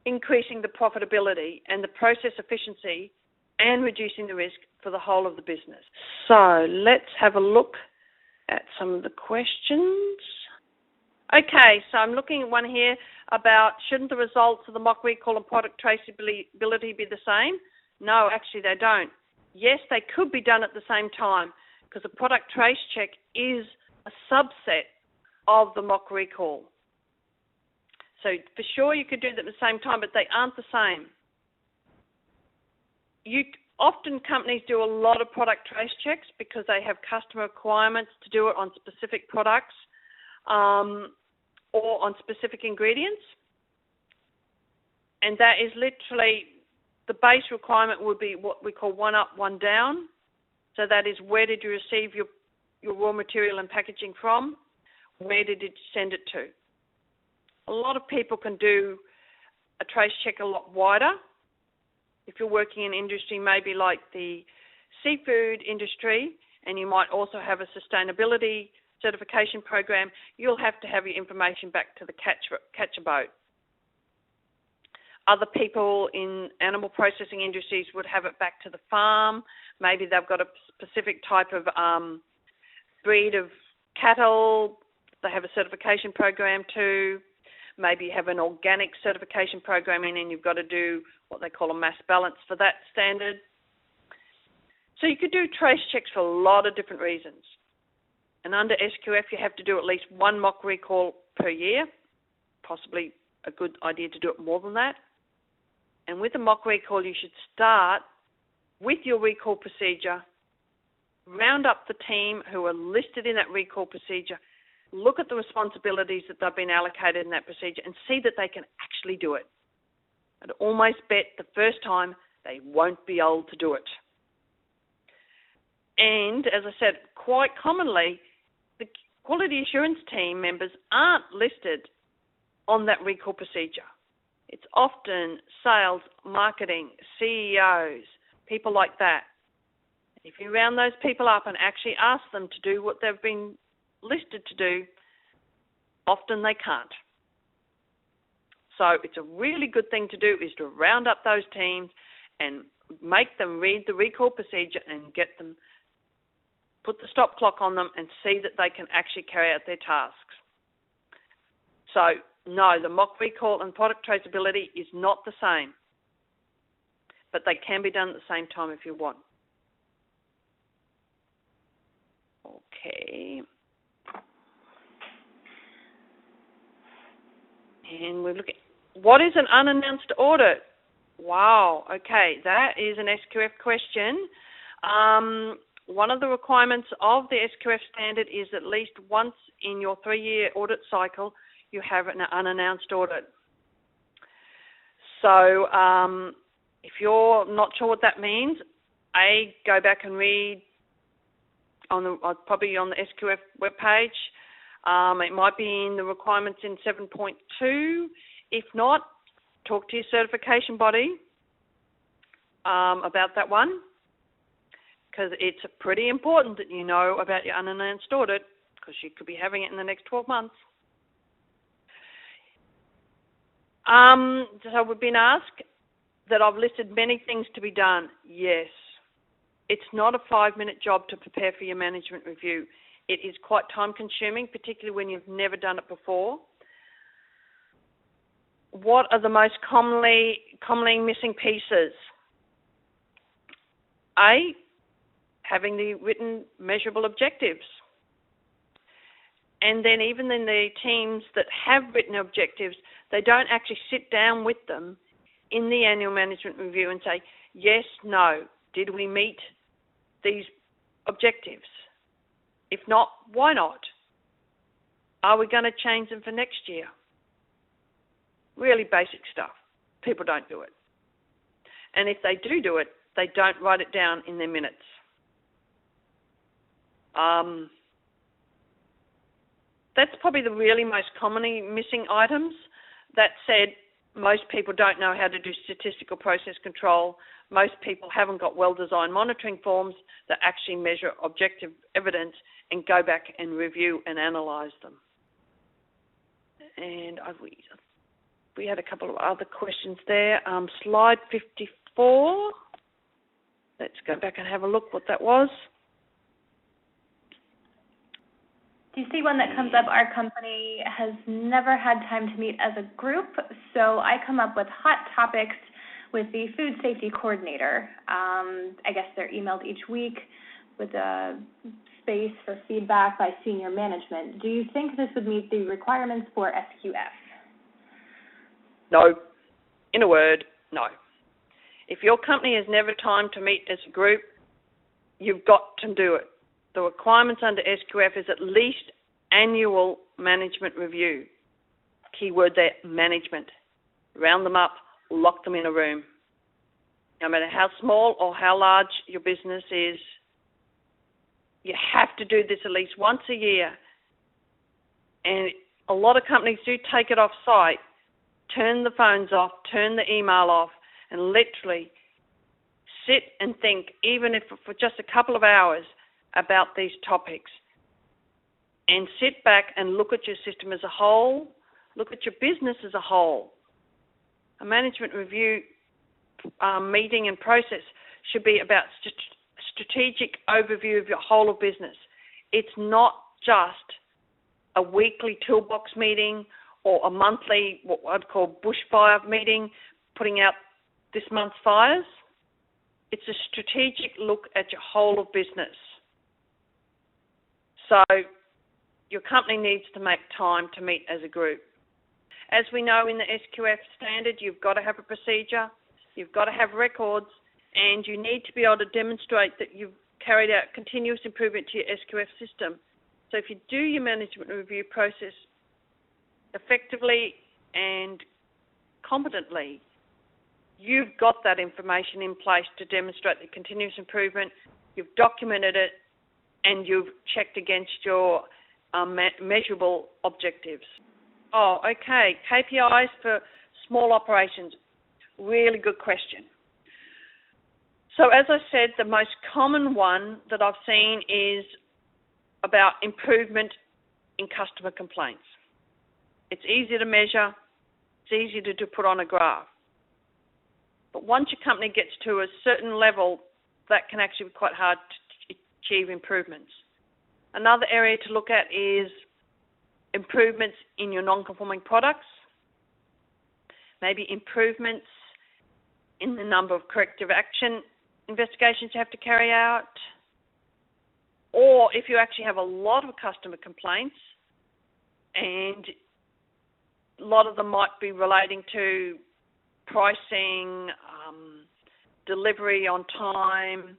increasing the profitability and the process efficiency and reducing the risk for the whole of the business. So let's have a look at some of the questions. Okay, so I'm looking at one here about shouldn't the results of the mock recall and product traceability be the same? No, actually they don't. Yes, they could be done at the same time because the product trace check is a subset of the mock recall. So for sure you could do them at the same time, but they aren't the same. Often companies do a lot of product trace checks because they have customer requirements to do it on specific products or on specific ingredients. And that is literally, the base requirement would be what we call one up, one down. So that is, where did you receive your raw material and packaging from? Where did you send it to? A lot of people can do a trace check a lot wider. If you're working in industry maybe like the seafood industry, and you might also have a sustainability certification program, you'll have to have your information back to the catcher boat. Other people in animal processing industries would have it back to the farm. Maybe they've got a specific type of breed of cattle. They have a certification program too. Maybe you have an organic certification program in and you've got to do what they call a mass balance for that standard. So you could do trace checks for a lot of different reasons. And under SQF, you have to do at least one mock recall per year, possibly a good idea to do it more than that. And with a mock recall, you should start with your recall procedure, round up the team who are listed in that recall procedure, look at the responsibilities that they've been allocated in that procedure and see that they can actually do it. I'd almost bet the first time they won't be able to do it. And as I said, quite commonly, the quality assurance team members aren't listed on that recall procedure. It's often sales, marketing, CEOs, people like that. If you round those people up and actually ask them to do what they've been listed to do, often they can't. So it's a really good thing to do is to round up those teams and make them read the recall procedure and get them, put the stop clock on them and see that they can actually carry out their tasks. So no, the mock recall and product traceability is not the same, but they can be done at the same time if you want. Okay. And we're looking, what is an unannounced audit? Wow, okay, that is an SQF question. One of the requirements of the SQF standard is at least once in your 3-year audit cycle, you have an unannounced audit. So if you're not sure what that means, go back and read probably on the SQF webpage. It might be in the requirements in 7.2. If not, talk to your certification body about that one, because it's pretty important that you know about your unannounced audit, because you could be having it in the next 12 months. So we've been asked that I've listed many things to be done. Yes. It's not a 5-minute job to prepare for your management review. It is quite time-consuming, particularly when you've never done it before. What are the most commonly missing pieces? A, having the written measurable objectives. And then even in the teams that have written objectives, they don't actually sit down with them in the annual management review and say, yes, no, did we meet these objectives? If not, why not? Are we going to change them for next year? Really basic stuff. People don't do it. And if they do it, they don't write it down in their minutes. That's probably the really most commonly missing items. That said, most people don't know how to do statistical process control. Most people haven't got well-designed monitoring forms that actually measure objective evidence and go back and review and analyse them. And we had a couple of other questions there. Slide 54. Let's go back and have a look what that was. Do you see one that comes up? Our company has never had time to meet as a group, so I come up with hot topics with the food safety coordinator. I guess they're emailed each week with a space for feedback by senior management. Do you think this would meet the requirements for SQF? No. In a word, no. If your company has never time to meet as a group, you've got to do it. The requirements under SQF is at least annual management review. Keyword there, management. Round them up, lock them in a room. No matter how small or how large your business is, you have to do this at least once a year. And a lot of companies do take it off site, turn the phones off, turn the email off, and literally sit and think, even if for just a couple of hours, about these topics. And sit back and look at your system as a whole, look at your business as a whole. A management review meeting and process should be about strategic overview of your whole of business. It's not just a weekly toolbox meeting or a monthly, what I'd call bushfire meeting, putting out this month's fires. It's a strategic look at your whole of business. So your company needs to make time to meet as a group. As we know in the SQF standard, you've got to have a procedure, you've got to have records, and you need to be able to demonstrate that you've carried out continuous improvement to your SQF system. So if you do your management review process effectively and competently, you've got that information in place to demonstrate the continuous improvement, you've documented it, and you've checked against your measurable objectives. Oh, okay, KPIs for small operations. Really good question. So as I said, the most common one that I've seen is about improvement in customer complaints. It's easy to measure, it's easy to put on a graph. But once your company gets to a certain level, that can actually be quite hard to achieve improvements. Another area to look at is improvements in your non-conforming products, maybe improvements in the number of corrective action investigations you have to carry out, or if you actually have a lot of customer complaints, and a lot of them might be relating to pricing, delivery on time,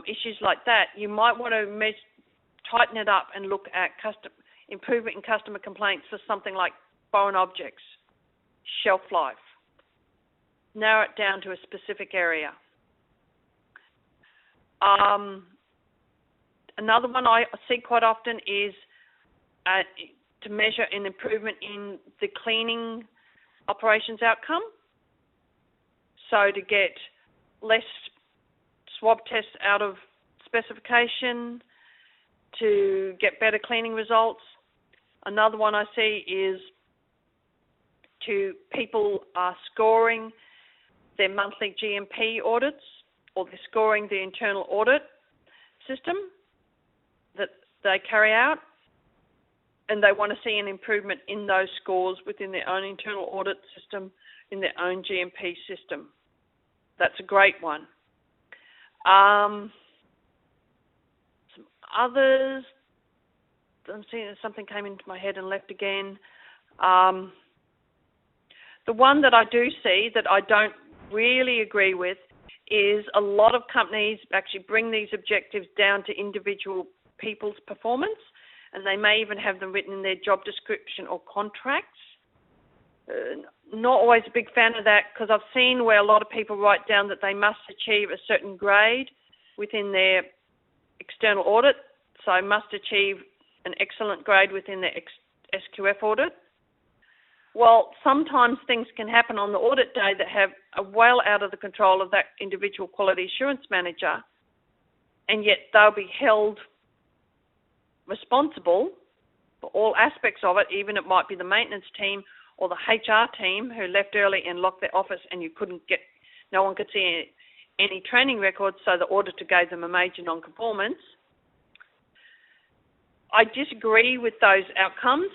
issues like that, you might want to tighten it up and look at improvement in customer complaints for something like foreign objects, shelf life. Narrow it down to a specific area. Another one I see quite often is to measure an improvement in the cleaning operations outcome. So to get less swab tests out of specification, to get better cleaning results. Another one I see is to people scoring their monthly GMP audits, or they're scoring the internal audit system that they carry out, and they want to see an improvement in those scores within their own internal audit system, in their own GMP system. That's a great one. Some others, I'm seeing something came into my head and left again. The one that I do see that I don't really agree with is a lot of companies actually bring these objectives down to individual people's performance, and they may even have them written in their job description or contracts. Not always a big fan of that, because I've seen where a lot of people write down that they must achieve a certain grade within their external audit, so must achieve an excellent grade within their SQF audit. Well, sometimes things can happen on the audit day that are well out of the control of that individual quality assurance manager, and yet they'll be held responsible for all aspects of it, even it might be the maintenance team or the HR team who left early and locked their office and no one could see any training records, so the auditor gave them a major non-conformance. I disagree with those outcomes.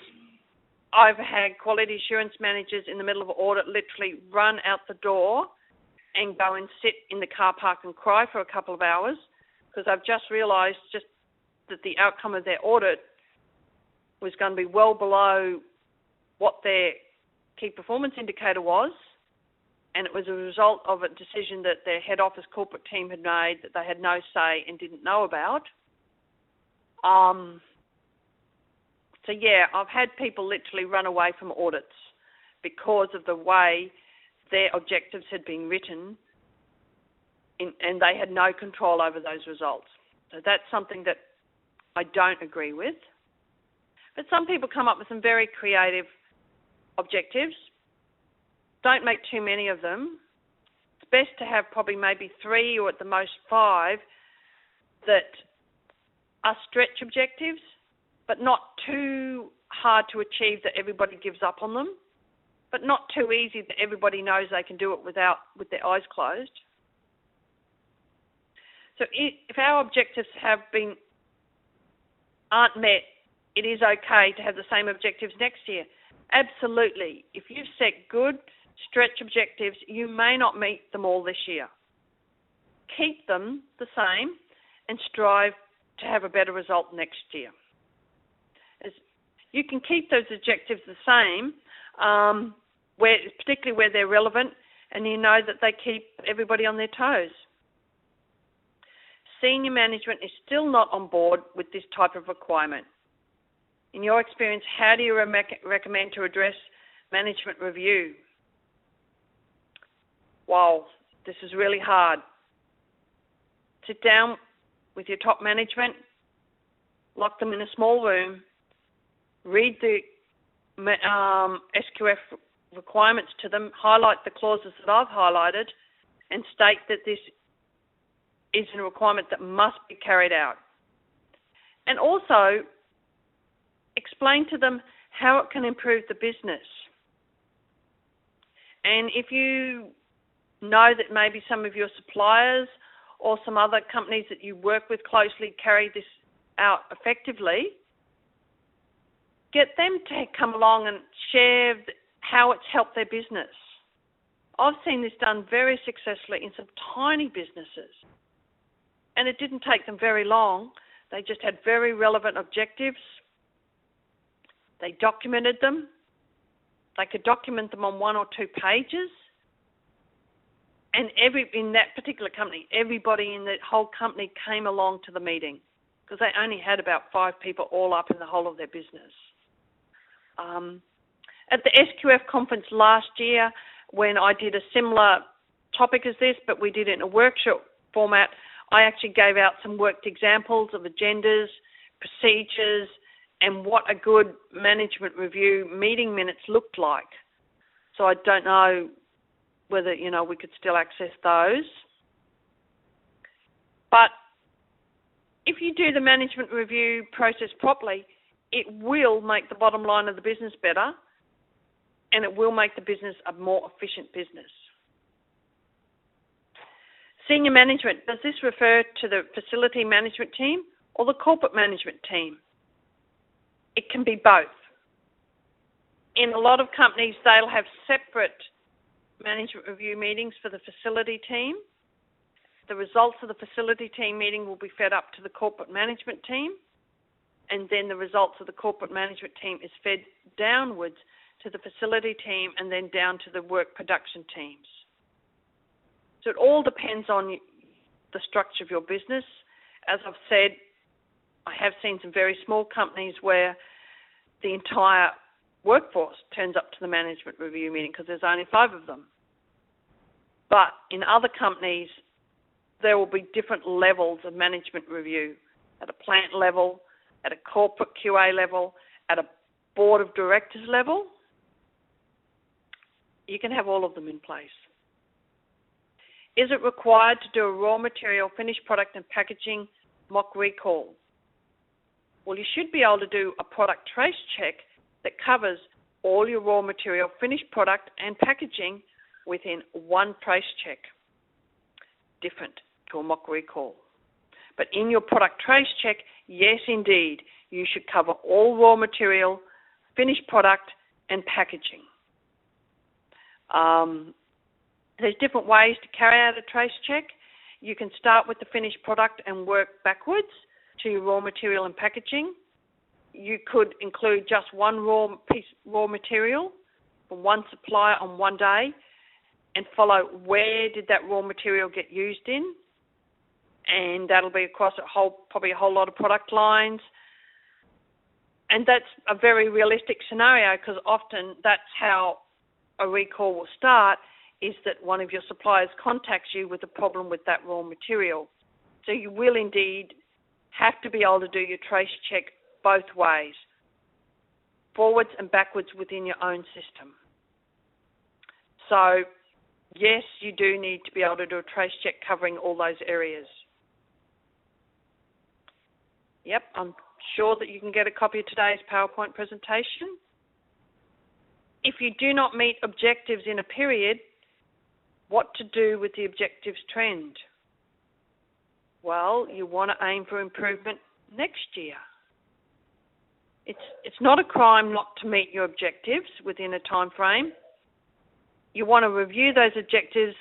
I've had quality assurance managers in the middle of an audit literally run out the door and go and sit in the car park and cry for a couple of hours because I've just realised that the outcome of their audit was going to be well below what their key performance indicator was, and it was a result of a decision that their head office corporate team had made that they had no say and didn't know about. So yeah, I've had people literally run away from audits because of the way their objectives had been written and they had no control over those results. So that's something that I don't agree with. But some people come up with some very creative objectives. Don't make too many of them. It's best to have probably maybe 3 or at the most 5 that are stretch objectives, but not too hard to achieve that everybody gives up on them, but not too easy that everybody knows they can do it with their eyes closed. So if our objectives aren't met, it is okay to have the same objectives next year. Absolutely. If you've set good stretch objectives, you may not meet them all this year. Keep them the same and strive to have a better result next year. You can keep those objectives the same, particularly where they're relevant, and you know that they keep everybody on their toes. Senior management is still not on board with this type of requirement. In your experience, how do you recommend to address management review? Wow, this is really hard. Sit down with your top management, lock them in a small room, read the SQF requirements to them, highlight the clauses that I've highlighted, and state that this is a requirement that must be carried out. And also explain to them how it can improve the business. And if you know that maybe some of your suppliers or some other companies that you work with closely carry this out effectively, get them to come along and share how it's helped their business. I've seen this done very successfully in some tiny businesses, and it didn't take them very long. They just had very relevant objectives. They documented them. They could document them on 1 or 2 pages. And in that particular company, everybody in the whole company came along to the meeting because they only had about 5 people all up in the whole of their business. At the SQF conference last year, when I did a similar topic as this, but we did it in a workshop format, I actually gave out some worked examples of agendas, procedures, and what a good management review meeting minutes looked like. So I don't know whether, we could still access those. But if you do the management review process properly, it will make the bottom line of the business better, and it will make the business a more efficient business. Senior management, does this refer to the facility management team or the corporate management team? It can be both. In a lot of companies, they'll have separate management review meetings for the facility team. The results of the facility team meeting will be fed up to the corporate management team, and then the results of the corporate management team is fed downwards to the facility team and then down to the work production teams. So it all depends on the structure of your business. As I've said, I have seen some very small companies where the entire workforce turns up to the management review meeting because there's only 5 of them. But in other companies, there will be different levels of management review at a plant level, at a corporate QA level, at a board of directors level. You can have all of them in place. Is it required to do a raw material, finished product and packaging mock recall? Well, you should be able to do a product trace check that covers all your raw material, finished product and packaging within one trace check, different to a mock recall. But in your product trace check, yes, indeed, you should cover all raw material, finished product and packaging. There's different ways to carry out a trace check. You can start with the finished product and work backwards to your raw material and packaging. You could include just one raw material from one supplier on one day and follow where did that raw material get used in, and that'll be across probably a whole lot of product lines. And that's a very realistic scenario, because often that's how a recall will start, is that one of your suppliers contacts you with a problem with that raw material. So you will indeed have to be able to do your trace check both ways, forwards and backwards within your own system. So yes, you do need to be able to do a trace check covering all those areas. Yep, I'm sure that you can get a copy of today's PowerPoint presentation. If you do not meet objectives in a period, what to do with the objectives trend? Well, you want to aim for improvement next year. It's not a crime not to meet your objectives within a time frame. You want to review those objectives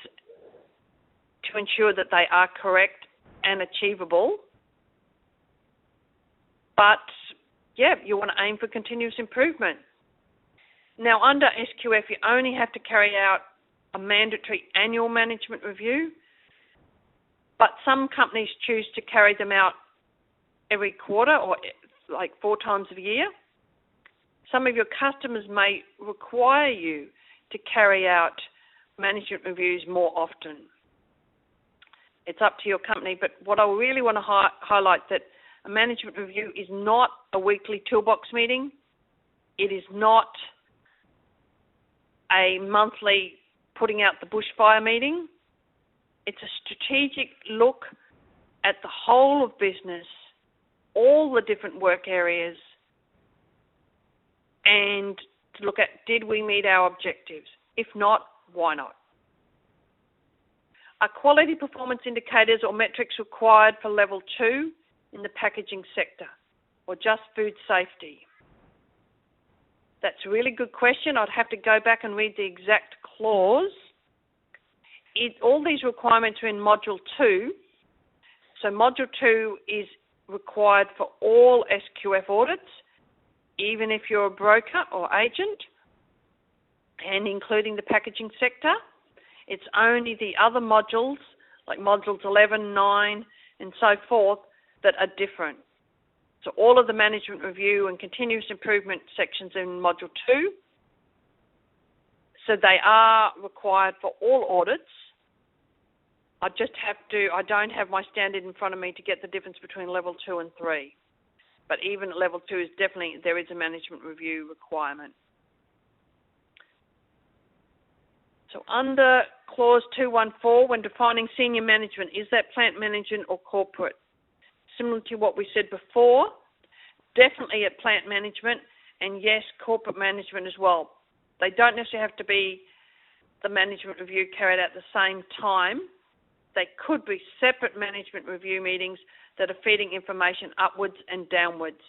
to ensure that they are correct and achievable. But, yeah, you want to aim for continuous improvement. Now, under SQF, you only have to carry out a mandatory annual management review, but some companies choose to carry them out every quarter or like 4 times a year. Some of your customers may require you to carry out management reviews more often. It's up to your company, but what I really want to highlight that a management review is not a weekly toolbox meeting. It is not a monthly putting out the bushfire meeting. It's a strategic look at the whole of business, all the different work areas, and to look at, did we meet our objectives? If not, why not? Are quality performance indicators or metrics required for level 2 in the packaging sector, or just food safety? That's a really good question. I'd have to go back and read the exact clause. All these requirements are in Module 2. So Module 2 is required for all SQF audits, even if you're a broker or agent, and including the packaging sector. It's only the other modules, like modules 11, 9, and so forth, that are different. So all of the management review and continuous improvement sections in Module 2, so they are required for all audits. I don't have my standard in front of me to get the difference between level 2 and 3. But even at level 2 there is a management review requirement. So under clause 214, when defining senior management, is that plant management or corporate? Similar to what we said before, definitely at plant management, and yes, corporate management as well. They don't necessarily have to be the management review carried out at the same time. They could be separate management review meetings that are feeding information upwards and downwards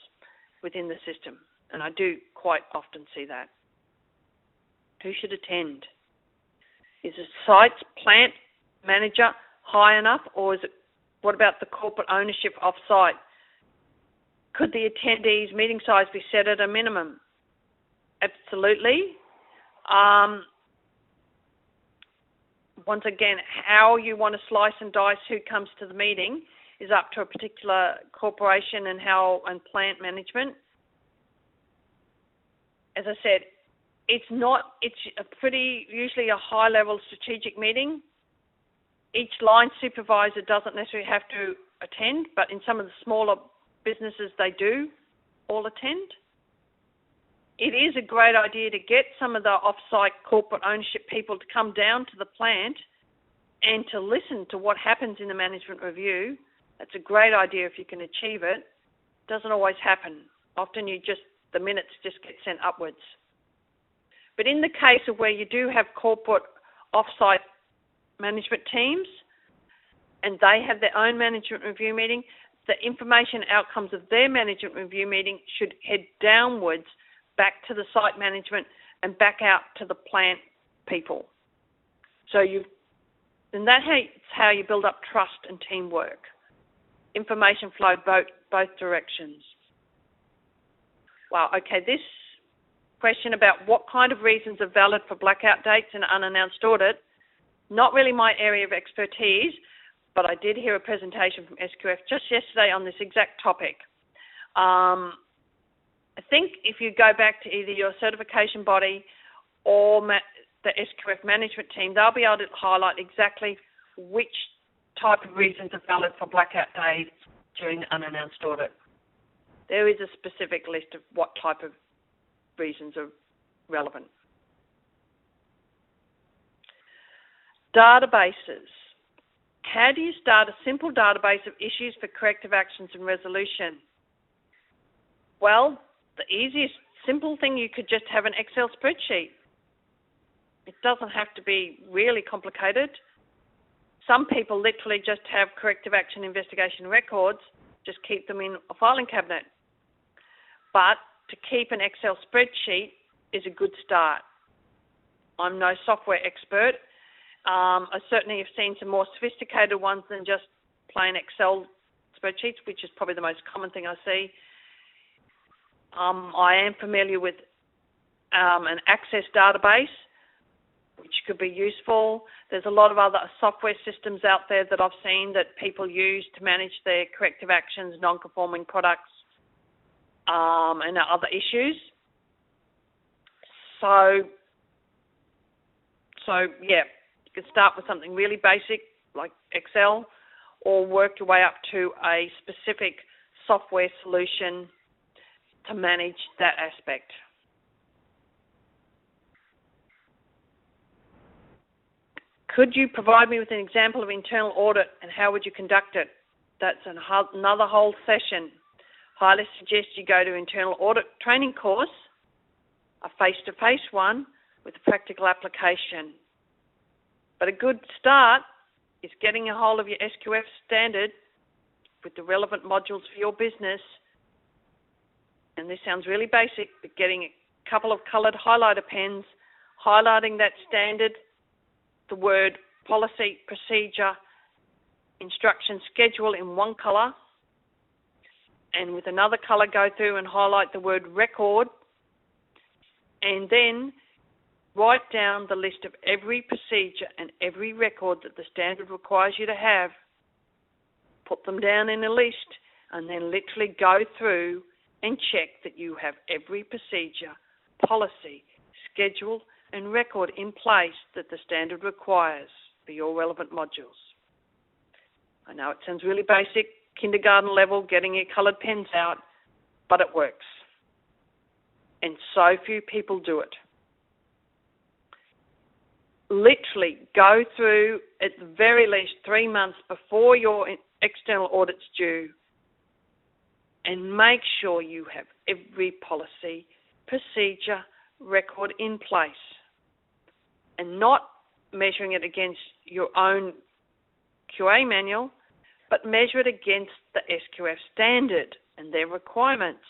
within the system. And I do quite often see that. Who should attend? Is the site's plant manager high enough, or what about the corporate ownership off-site? Could the attendees' meeting size be set at a minimum? Absolutely. Once again, how you want to slice and dice who comes to the meeting is up to a particular corporation and plant management. As I said, it's usually a high-level strategic meeting. Each line supervisor doesn't necessarily have to attend, but in some of the smaller businesses, they do all attend. It is a great idea to get some of the off-site corporate ownership people to come down to the plant and to listen to what happens in the management review. That's a great idea if you can achieve it. Doesn't always happen. Often the minutes just get sent upwards. But in the case of where you do have corporate off-site management teams and they have their own management review meeting, the information outcomes of their management review meeting should head downwards back to the site management and back out to the plant people. And that's how you build up trust and teamwork. Information flow both directions. Wow, okay, this question about what kind of reasons are valid for blackout dates in an unannounced audit, not really my area of expertise, but I did hear a presentation from SQF just yesterday on this exact topic. I think if you go back to either your certification body or the SQF management team, they'll be able to highlight exactly which type of reasons are valid for blackout days during the unannounced audit. There is a specific list of what type of reasons are relevant. Databases. How do you start a simple database of issues for corrective actions and resolution? Well, the easiest, simple thing, you could just have an Excel spreadsheet. It doesn't have to be really complicated. Some people literally just have corrective action investigation records, just keep them in a filing cabinet. But to keep an Excel spreadsheet is a good start. I'm no software expert. I certainly have seen some more sophisticated ones than just plain Excel spreadsheets, which is probably the most common thing I see. I am familiar with an Access database, which could be useful. There's a lot of other software systems out there that I've seen that people use to manage their corrective actions, non-conforming products, and other issues. So yeah, you can start with something really basic like Excel, or work your way up to a specific software solution to manage that aspect. Could you provide me with an example of internal audit and how would you conduct it? That's another whole session. Highly suggest you go to internal audit training course, a face-to-face one with a practical application. But a good start is getting a hold of your SQF standard with the relevant modules for your business. And this sounds really basic, but getting a couple of coloured highlighter pens, highlighting that standard, the word policy, procedure, instruction, schedule in one colour, and with another colour go through and highlight the word record, and then write down the list of every procedure and every record that the standard requires you to have. Put them down in a list and then literally go through and check that you have every procedure, policy, schedule and record in place that the standard requires for your relevant modules. I know it sounds really basic, kindergarten level, getting your coloured pens out, but it works. And so few people do it. Literally go through at the very least 3 months before your external audit's due and make sure you have every policy, procedure, record in place, and not measuring it against your own QA manual, but measure it against the SQF standard and their requirements.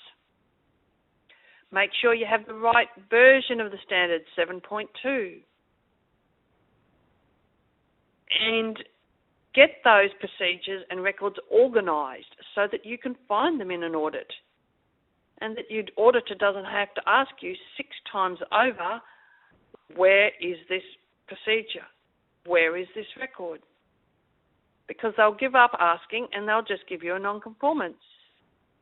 Make sure you have the right version of the standard, 7.2. And get those procedures and records organised so that you can find them in an audit and that your auditor doesn't have to ask you 6 times over, where is this procedure? Where is this record? Because they'll give up asking and they'll just give you a non-conformance,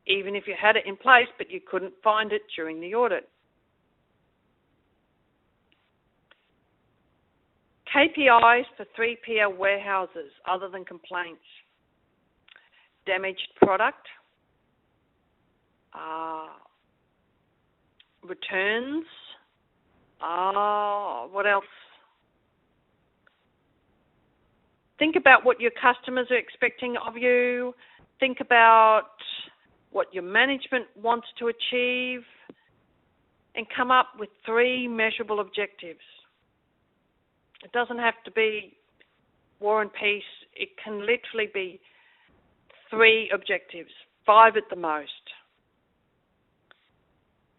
even if you had it in place but you couldn't find it during the audit. KPIs for 3PL warehouses other than complaints. Damaged product, returns, what else? Think about what your customers are expecting of you. Think about what your management wants to achieve, and come up with 3 measurable objectives. It doesn't have to be war and peace. It can literally be 3 objectives, 5 at the most.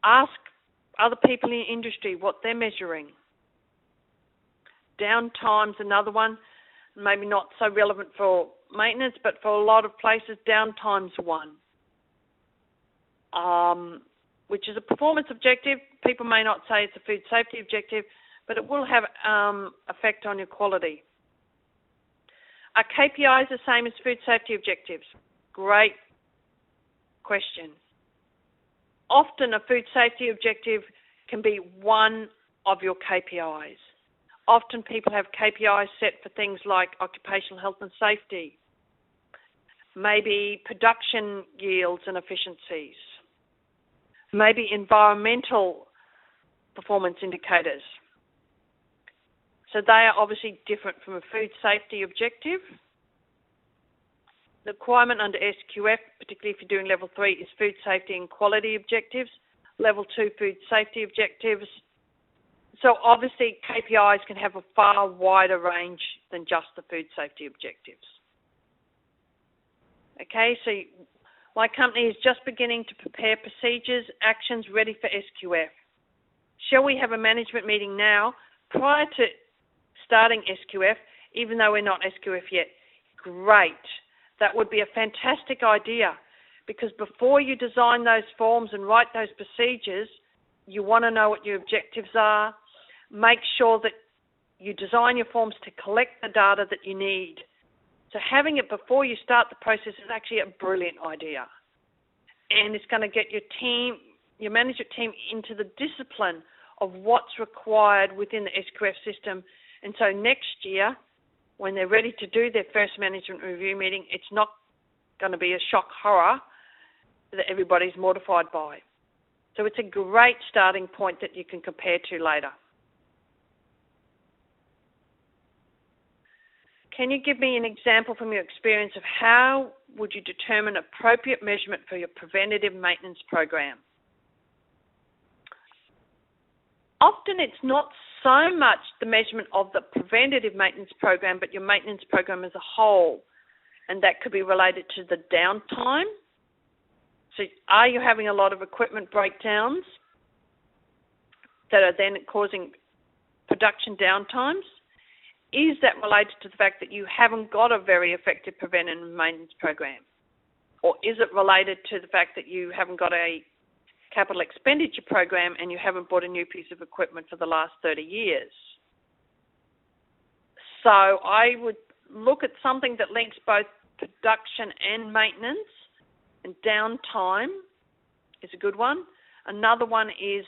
Ask other people in the industry what they're measuring. Downtime's another one, maybe not so relevant for maintenance, but for a lot of places, downtime's one, which is a performance objective. People may not say it's a food safety objective, but it will have effect on your quality. Are KPIs the same as food safety objectives? Great question. Often a food safety objective can be one of your KPIs. Often people have KPIs set for things like occupational health and safety, maybe production yields and efficiencies, maybe environmental performance indicators. So they are obviously different from a food safety objective. The requirement under SQF, particularly if you're doing level 3, is food safety and quality objectives. Level 2, food safety objectives. So obviously KPIs can have a far wider range than just the food safety objectives. Okay, so my company is just beginning to prepare procedures, actions ready for SQF. Shall we have a management meeting now prior to starting SQF, even though we're not SQF yet? Great. That would be a fantastic idea, because before you design those forms and write those procedures, you want to know what your objectives are. Make sure that you design your forms to collect the data that you need. So having it before you start the process is actually a brilliant idea. And it's going to get your team, your management team, into the discipline of what's required within the SQF system. And so next year, when they're ready to do their first management review meeting, it's not going to be a shock horror that everybody's mortified by. So it's a great starting point that you can compare to later. Can you give me an example from your experience of how would you determine appropriate measurement for your preventative maintenance program? Often it's not so much the measurement of the preventative maintenance program, but your maintenance program as a whole. And that could be related to the downtime. So are you having a lot of equipment breakdowns that are then causing production downtimes? Is that related to the fact that you haven't got a very effective preventative maintenance program? Or is it related to the fact that you haven't got a capital expenditure program and you haven't bought a new piece of equipment for the last 30 years? So I would look at something that links both production and maintenance, and downtime is a good one. Another one is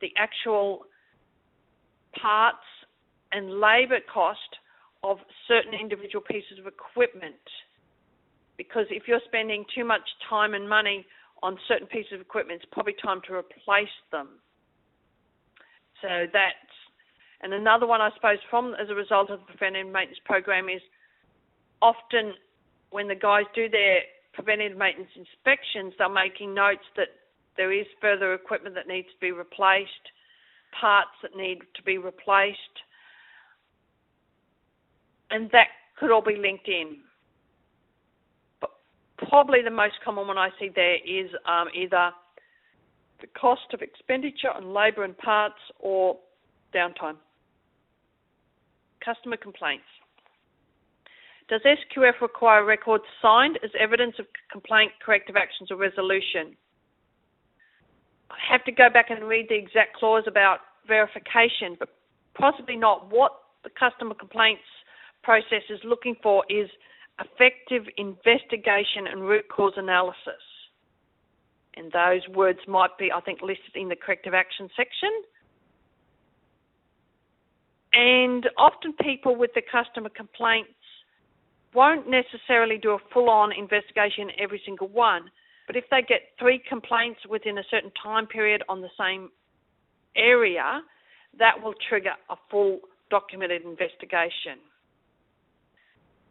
the actual parts and labour cost of certain individual pieces of equipment. Because if you're spending too much time and money on certain pieces of equipment, it's probably time to replace them. So that's, and another one I suppose as a result of the preventative maintenance program is often when the guys do their preventative maintenance inspections, they're making notes that there is further equipment that needs to be replaced, parts that need to be replaced, and that could all be linked in. But probably the most common one I see there is either the cost of expenditure on labour and parts or downtime. Customer complaints. Does SQF require records signed as evidence of complaint, corrective actions or resolution? I have to go back and read the exact clause about verification, but possibly not. What the customer complaints process is looking for is effective investigation and root cause analysis. And those words might be, I think, listed in the corrective action section. And often people with the customer complaints won't necessarily do a full-on investigation in every single one, but if they get 3 complaints within a certain time period on the same area, that will trigger a full documented investigation.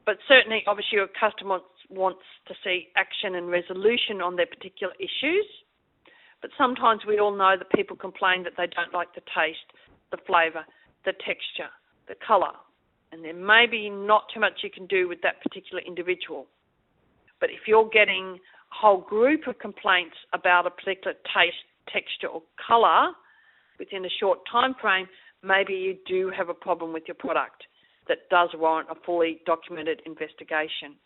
But certainly, obviously, your customer wants to see action and resolution on their particular issues. But sometimes we all know that people complain that they don't like the taste, the flavour, the texture, the colour, and there may be not too much you can do with that particular individual. But if you're getting a whole group of complaints about a particular taste, texture or colour within a short time frame, maybe you do have a problem with your product that does warrant a fully documented investigation.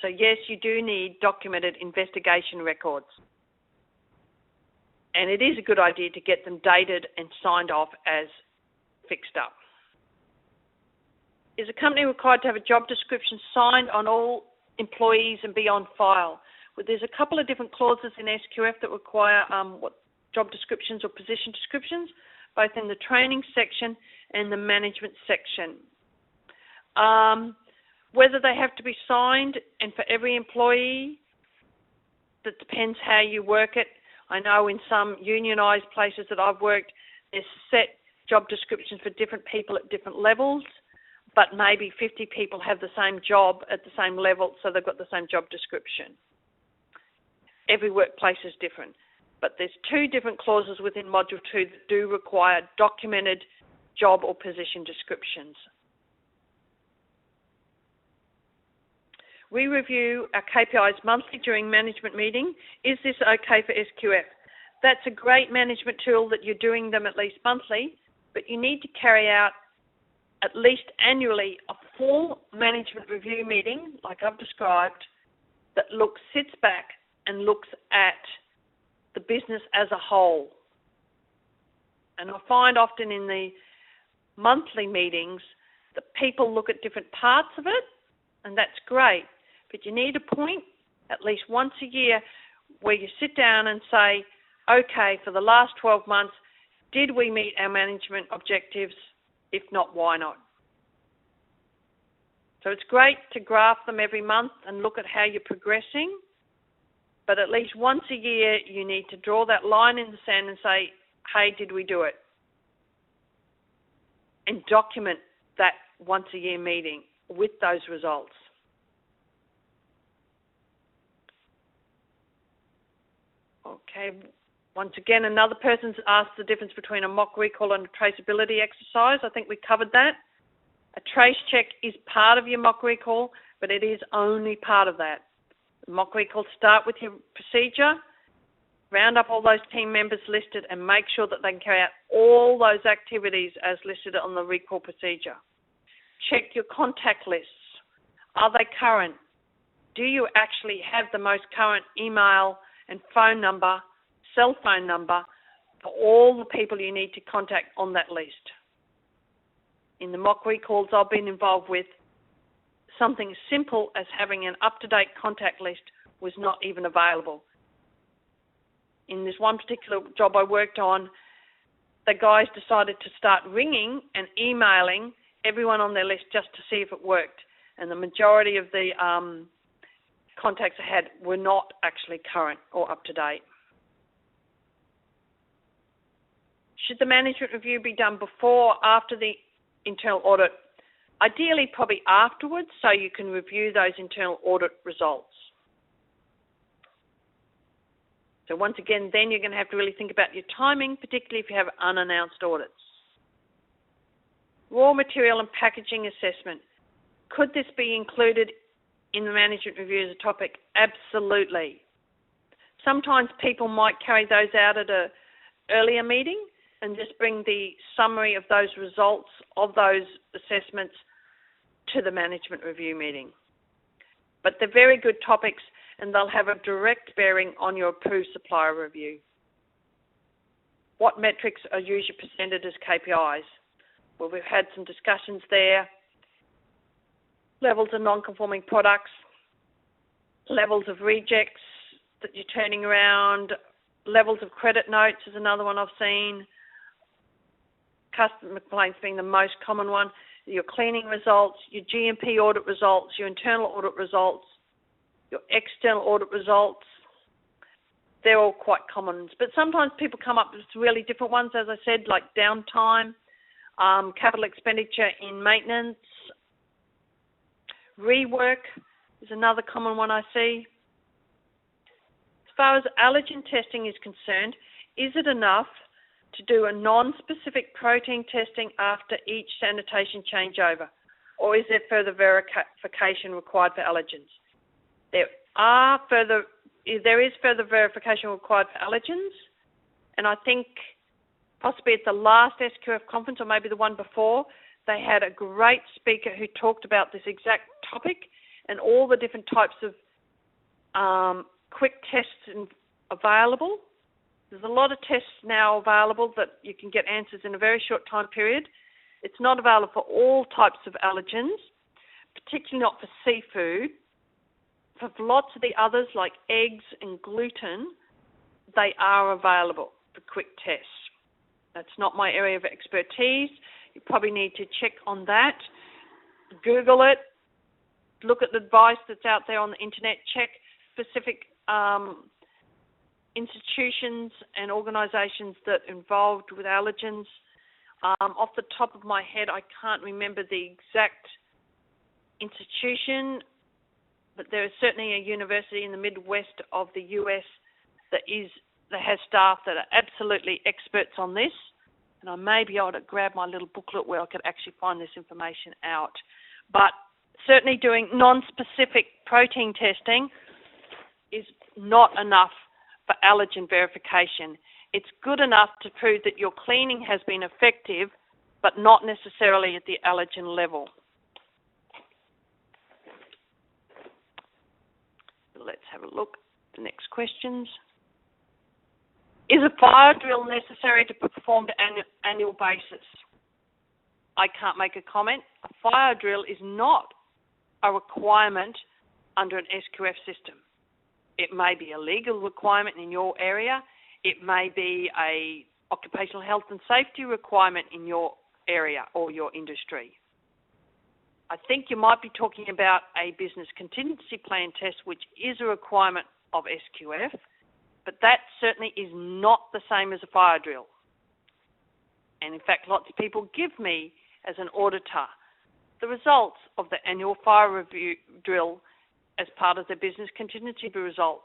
So yes, you do need documented investigation records. And it is a good idea to get them dated and signed off as fixed up. Is a company required to have a job description signed on all employees and be on file? Well, there's a couple of different clauses in SQF that require job descriptions or position descriptions, both in the training section and the management section. Whether they have to be signed and for every employee, that depends how you work it. I know in some unionised places that I've worked, there's set job descriptions for different people at different levels, but maybe 50 people have the same job at the same level, so they've got the same job description. Every workplace is different. But there's two different clauses within Module 2 that do require documented job or position descriptions. We review our KPIs monthly during management meeting. Is this okay for SQF? That's a great management tool that you're doing them at least monthly, but you need to carry out at least annually a full management review meeting, like I've described, that sits back and looks at the business as a whole. And I find often in the monthly meetings that people look at different parts of it, and that's great. But you need a point at least once a year where you sit down and say, okay, for the last 12 months, did we meet our management objectives? If not, why not? So it's great to graph them every month and look at how you're progressing, but at least once a year you need to draw that line in the sand and say, hey, did we do it? And document that once a year meeting with those results. Okay, once again, another person's asked the difference between a mock recall and a traceability exercise. I think we covered that. A trace check is part of your mock recall, but it is only part of that. The mock recall, start with your procedure, round up all those team members listed and make sure that they can carry out all those activities as listed on the recall procedure. Check your contact lists. Are they current? Do you actually have the most current email and phone number, cell phone number for all the people you need to contact on that list? In the mock recalls I've been involved with, something as simple as having an up-to-date contact list was not even available. In this one particular job I worked on, the guys decided to start ringing and emailing everyone on their list just to see if it worked. And the majority of the contacts I had were not actually current or up to date. Should the management review be done before or after the internal audit? Ideally, probably afterwards, so you can review those internal audit results. So once again, then you're going to have to really think about your timing, particularly if you have unannounced audits. Raw material and packaging assessment. Could this be included in the management review as a topic? Absolutely. Sometimes people might carry those out at an earlier meeting and just bring the summary of those results of those assessments to the management review meeting. But they're very good topics and they'll have a direct bearing on your approved supplier review. What metrics are usually presented as KPIs? Well, we've had some discussions there. Levels of non-conforming products, levels of rejects that you're turning around, levels of credit notes is another one I've seen. Customer complaints being the most common one. Your cleaning results, your GMP audit results, your internal audit results, your external audit results. They're all quite common. But sometimes people come up with really different ones, as I said, like downtime, capital expenditure in maintenance, Rework is another common one I see. As far as allergen testing is concerned, is it enough to do a non-specific protein testing after each sanitation changeover, or is there further verification required for allergens? There is further verification required for allergens, and I think possibly at the last SQF conference, or maybe the one before, they had a great speaker who talked about this exact topic and all the different types of quick tests available. There's a lot of tests now available that you can get answers in a very short time period. It's not available for all types of allergens, particularly not for seafood. For lots of the others, like eggs and gluten, they are available for quick tests. That's not my area of expertise. You probably need to check on that. Google it. Look at the advice that's out there on the internet. Check specific institutions and organisations that are involved with allergens. Off the top of my head, I can't remember the exact institution, but there is certainly a university in the Midwest of the US that has staff that are absolutely experts on this. And I may be able to grab my little booklet where I could actually find this information out. But certainly doing non-specific protein testing is not enough for allergen verification. It's good enough to prove that your cleaning has been effective, but not necessarily at the allergen level. Let's have a look at the next questions. Is a fire drill necessary to be performed on an annual basis? I can't make a comment. A fire drill is not a requirement under an SQF system. It may be a legal requirement in your area. It may be a occupational health and safety requirement in your area or your industry. I think you might be talking about a business contingency plan test, which is a requirement of SQF, but that certainly is not the same as a fire drill. And in fact, lots of people give me, as an auditor, the results of the annual fire review drill as part of the business contingency results.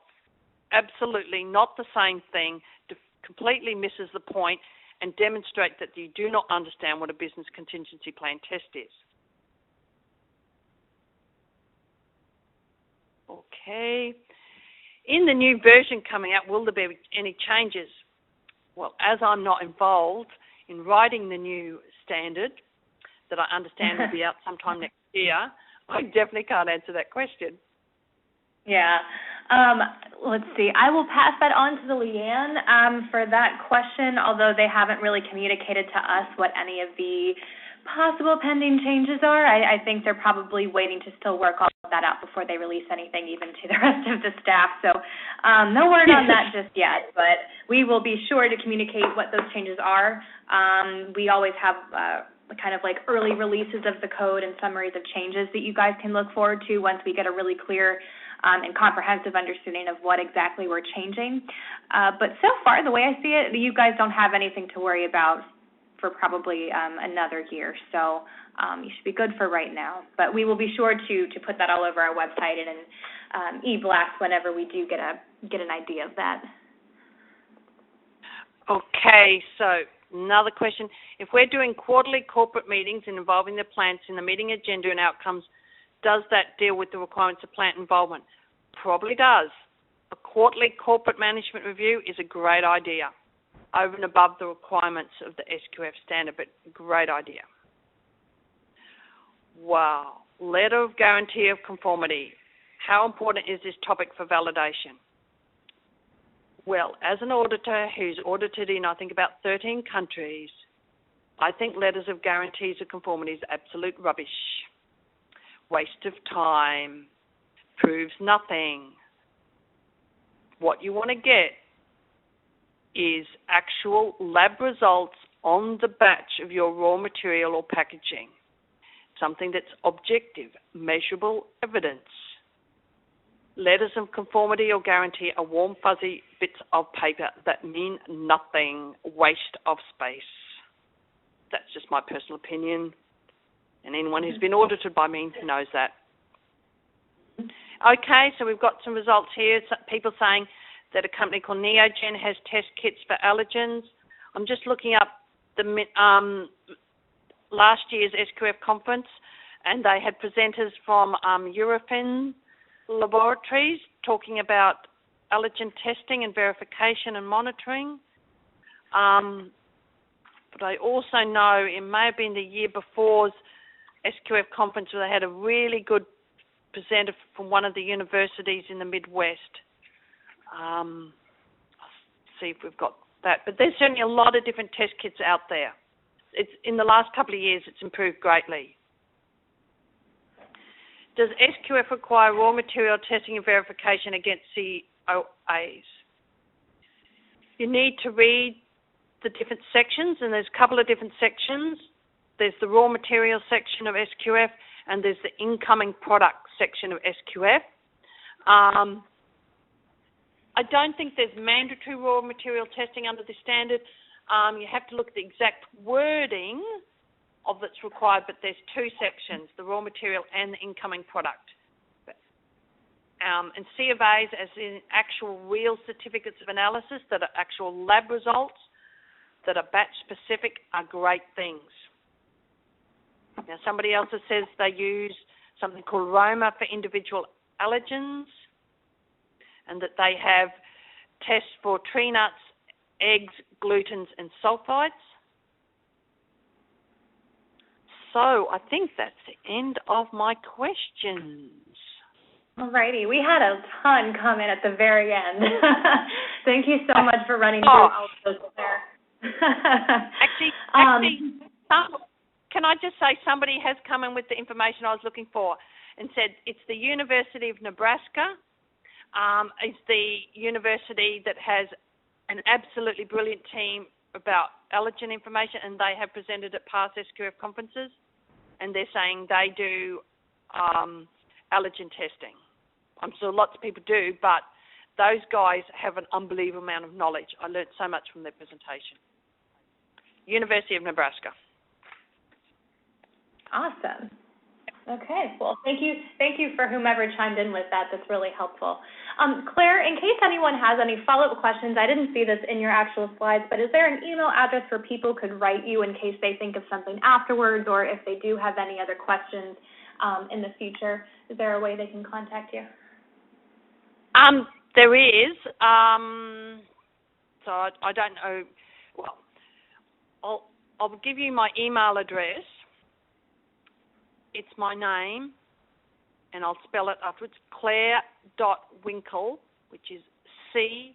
Absolutely not the same thing, completely misses the point and demonstrate that you do not understand what a business contingency plan test is. Okay. In the new version coming out, will there be any changes? Well, as I'm not involved in writing the new standard that I understand will be out sometime next year, I definitely can't answer that question. Yeah. Let's see. I will pass that on to the Leanne for that question, although they haven't really communicated to us what any of the possible pending changes are. I think they're probably waiting to still work all of that out before they release anything even to the rest of the staff. So no word on that just yet, but we will be sure to communicate what those changes are. We always have kind of like early releases of the code and summaries of changes that you guys can look forward to once we get a really clear and comprehensive understanding of what exactly we're changing. But so far, the way I see it, you guys don't have anything to worry about for probably another year. So you should be good for right now. But we will be sure to put that all over our website and in e-blast whenever we do get an idea of that. Okay, so another question. If we're doing quarterly corporate meetings and involving the plants in the meeting agenda and outcomes, does that deal with the requirements of plant involvement? Probably does. A quarterly corporate management review is a great idea, over and above the requirements of the SQF standard, but great idea. Wow. Letter of guarantee of conformity. How important is this topic for validation? Well, as an auditor who's audited in, I think, about 13 countries, I think letters of guarantees of conformity is absolute rubbish. Waste of time, proves nothing. What you want to get is actual lab results on the batch of your raw material or packaging. Something that's objective, measurable evidence. Letters of conformity or guarantee are warm, fuzzy bits of paper that mean nothing, waste of space. That's just my personal opinion. And anyone who's been audited by me knows that. Okay, so we've got some results here. People saying that a company called Neogen has test kits for allergens. I'm just looking up the last year's SQF conference, and they had presenters from Eurofin Laboratories talking about allergen testing and verification and monitoring. But I also know it may have been the year before's SQF conference where they had a really good presenter from one of the universities in the Midwest. I'll see if we've got that. But there's certainly a lot of different test kits out there. It's in the last couple of years, it's improved greatly. Does SQF require raw material testing and verification against COAs? You need to read the different sections, and there's a couple of different sections. There's the raw material section of SQF, and there's the incoming product section of SQF. I don't think there's mandatory raw material testing under this standard. You have to look at the exact wording of that's required, but there's two sections, the raw material and the incoming product. And C of A's, as in actual real certificates of analysis that are actual lab results that are batch specific, are great things. Now, somebody else says they use something called Roma for individual allergens, and that they have tests for tree nuts, eggs, glutens, and sulfites. So I think that's the end of my questions. Alrighty, we had a ton come in at the very end. Thank you so much for running through all of those there. Actually, can I just say somebody has come in with the information I was looking for and said it's the University of Nebraska. It's the university that has an absolutely brilliant team about allergen information, and they have presented at past SQF conferences, and they're saying they do allergen testing. I'm sure lots of people do, but those guys have an unbelievable amount of knowledge. I learned so much from their presentation. University of Nebraska. Awesome. Okay, well, thank you for whomever chimed in with that. That's really helpful. Claire, in case anyone has any follow-up questions, I didn't see this in your actual slides, but is there an email address where people could write you in case they think of something afterwards, or if they do have any other questions in the future? Is there a way they can contact you? There is. So I don't know. Well, I'll give you my email address. It's my name, and I'll spell it afterwards, Clare.Winkle, which is CLARE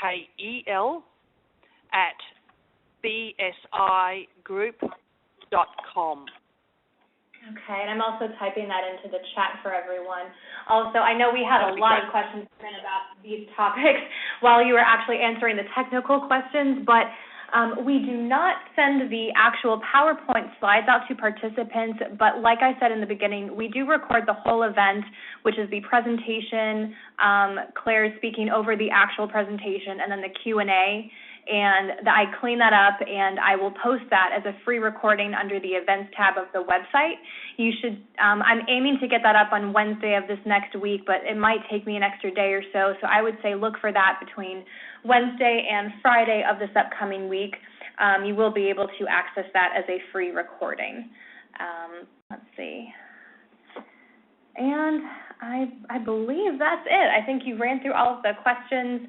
WINKEL @bsigroup.com. Okay, and I'm also typing that into the chat for everyone. Also, I know we had a lot of questions about these topics while you were actually answering the technical questions, but we do not send the actual PowerPoint slides out to participants, but like I said in the beginning, we do record the whole event, which is the presentation, Claire speaking over the actual presentation, and then the Q&A. And I clean that up, and I will post that as a free recording under the events tab of the website. You should. I'm aiming to get that up on Wednesday of this next week, but it might take me an extra day or so. So I would say look for that between Wednesday and Friday of this upcoming week. You will be able to access that as a free recording. Let's see. And I believe that's it. I think you ran through all of the questions.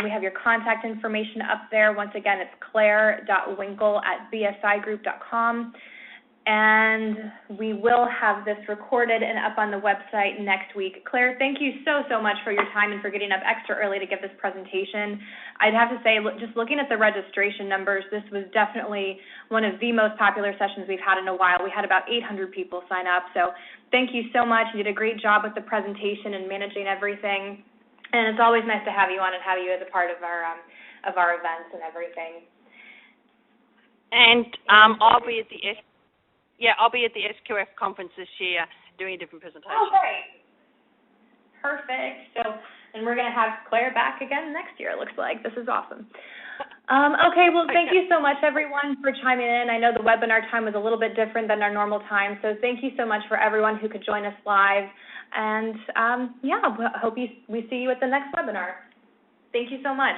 We have your contact information up there. Once again, it's Clare.Winkle @bsigroup.com. And we will have this recorded and up on the website next week. Claire, thank you so much for your time and for getting up extra early to give this presentation. I'd have to say, just looking at the registration numbers, this was definitely one of the most popular sessions we've had in a while. We had about 800 people sign up. So thank you so much. You did a great job with the presentation and managing everything. And it's always nice to have you on and have you as a part of our events and everything. And I'll be at the SQF conference this year doing a different presentation. Oh, great. Perfect. So, and we're going to have Claire back again next year, it looks like. This is awesome. Okay, well, thank you so much, everyone, for chiming in. I know the webinar time was a little bit different than our normal time, so thank you so much for everyone who could join us live. And, yeah, we hope we see you at the next webinar. Thank you so much.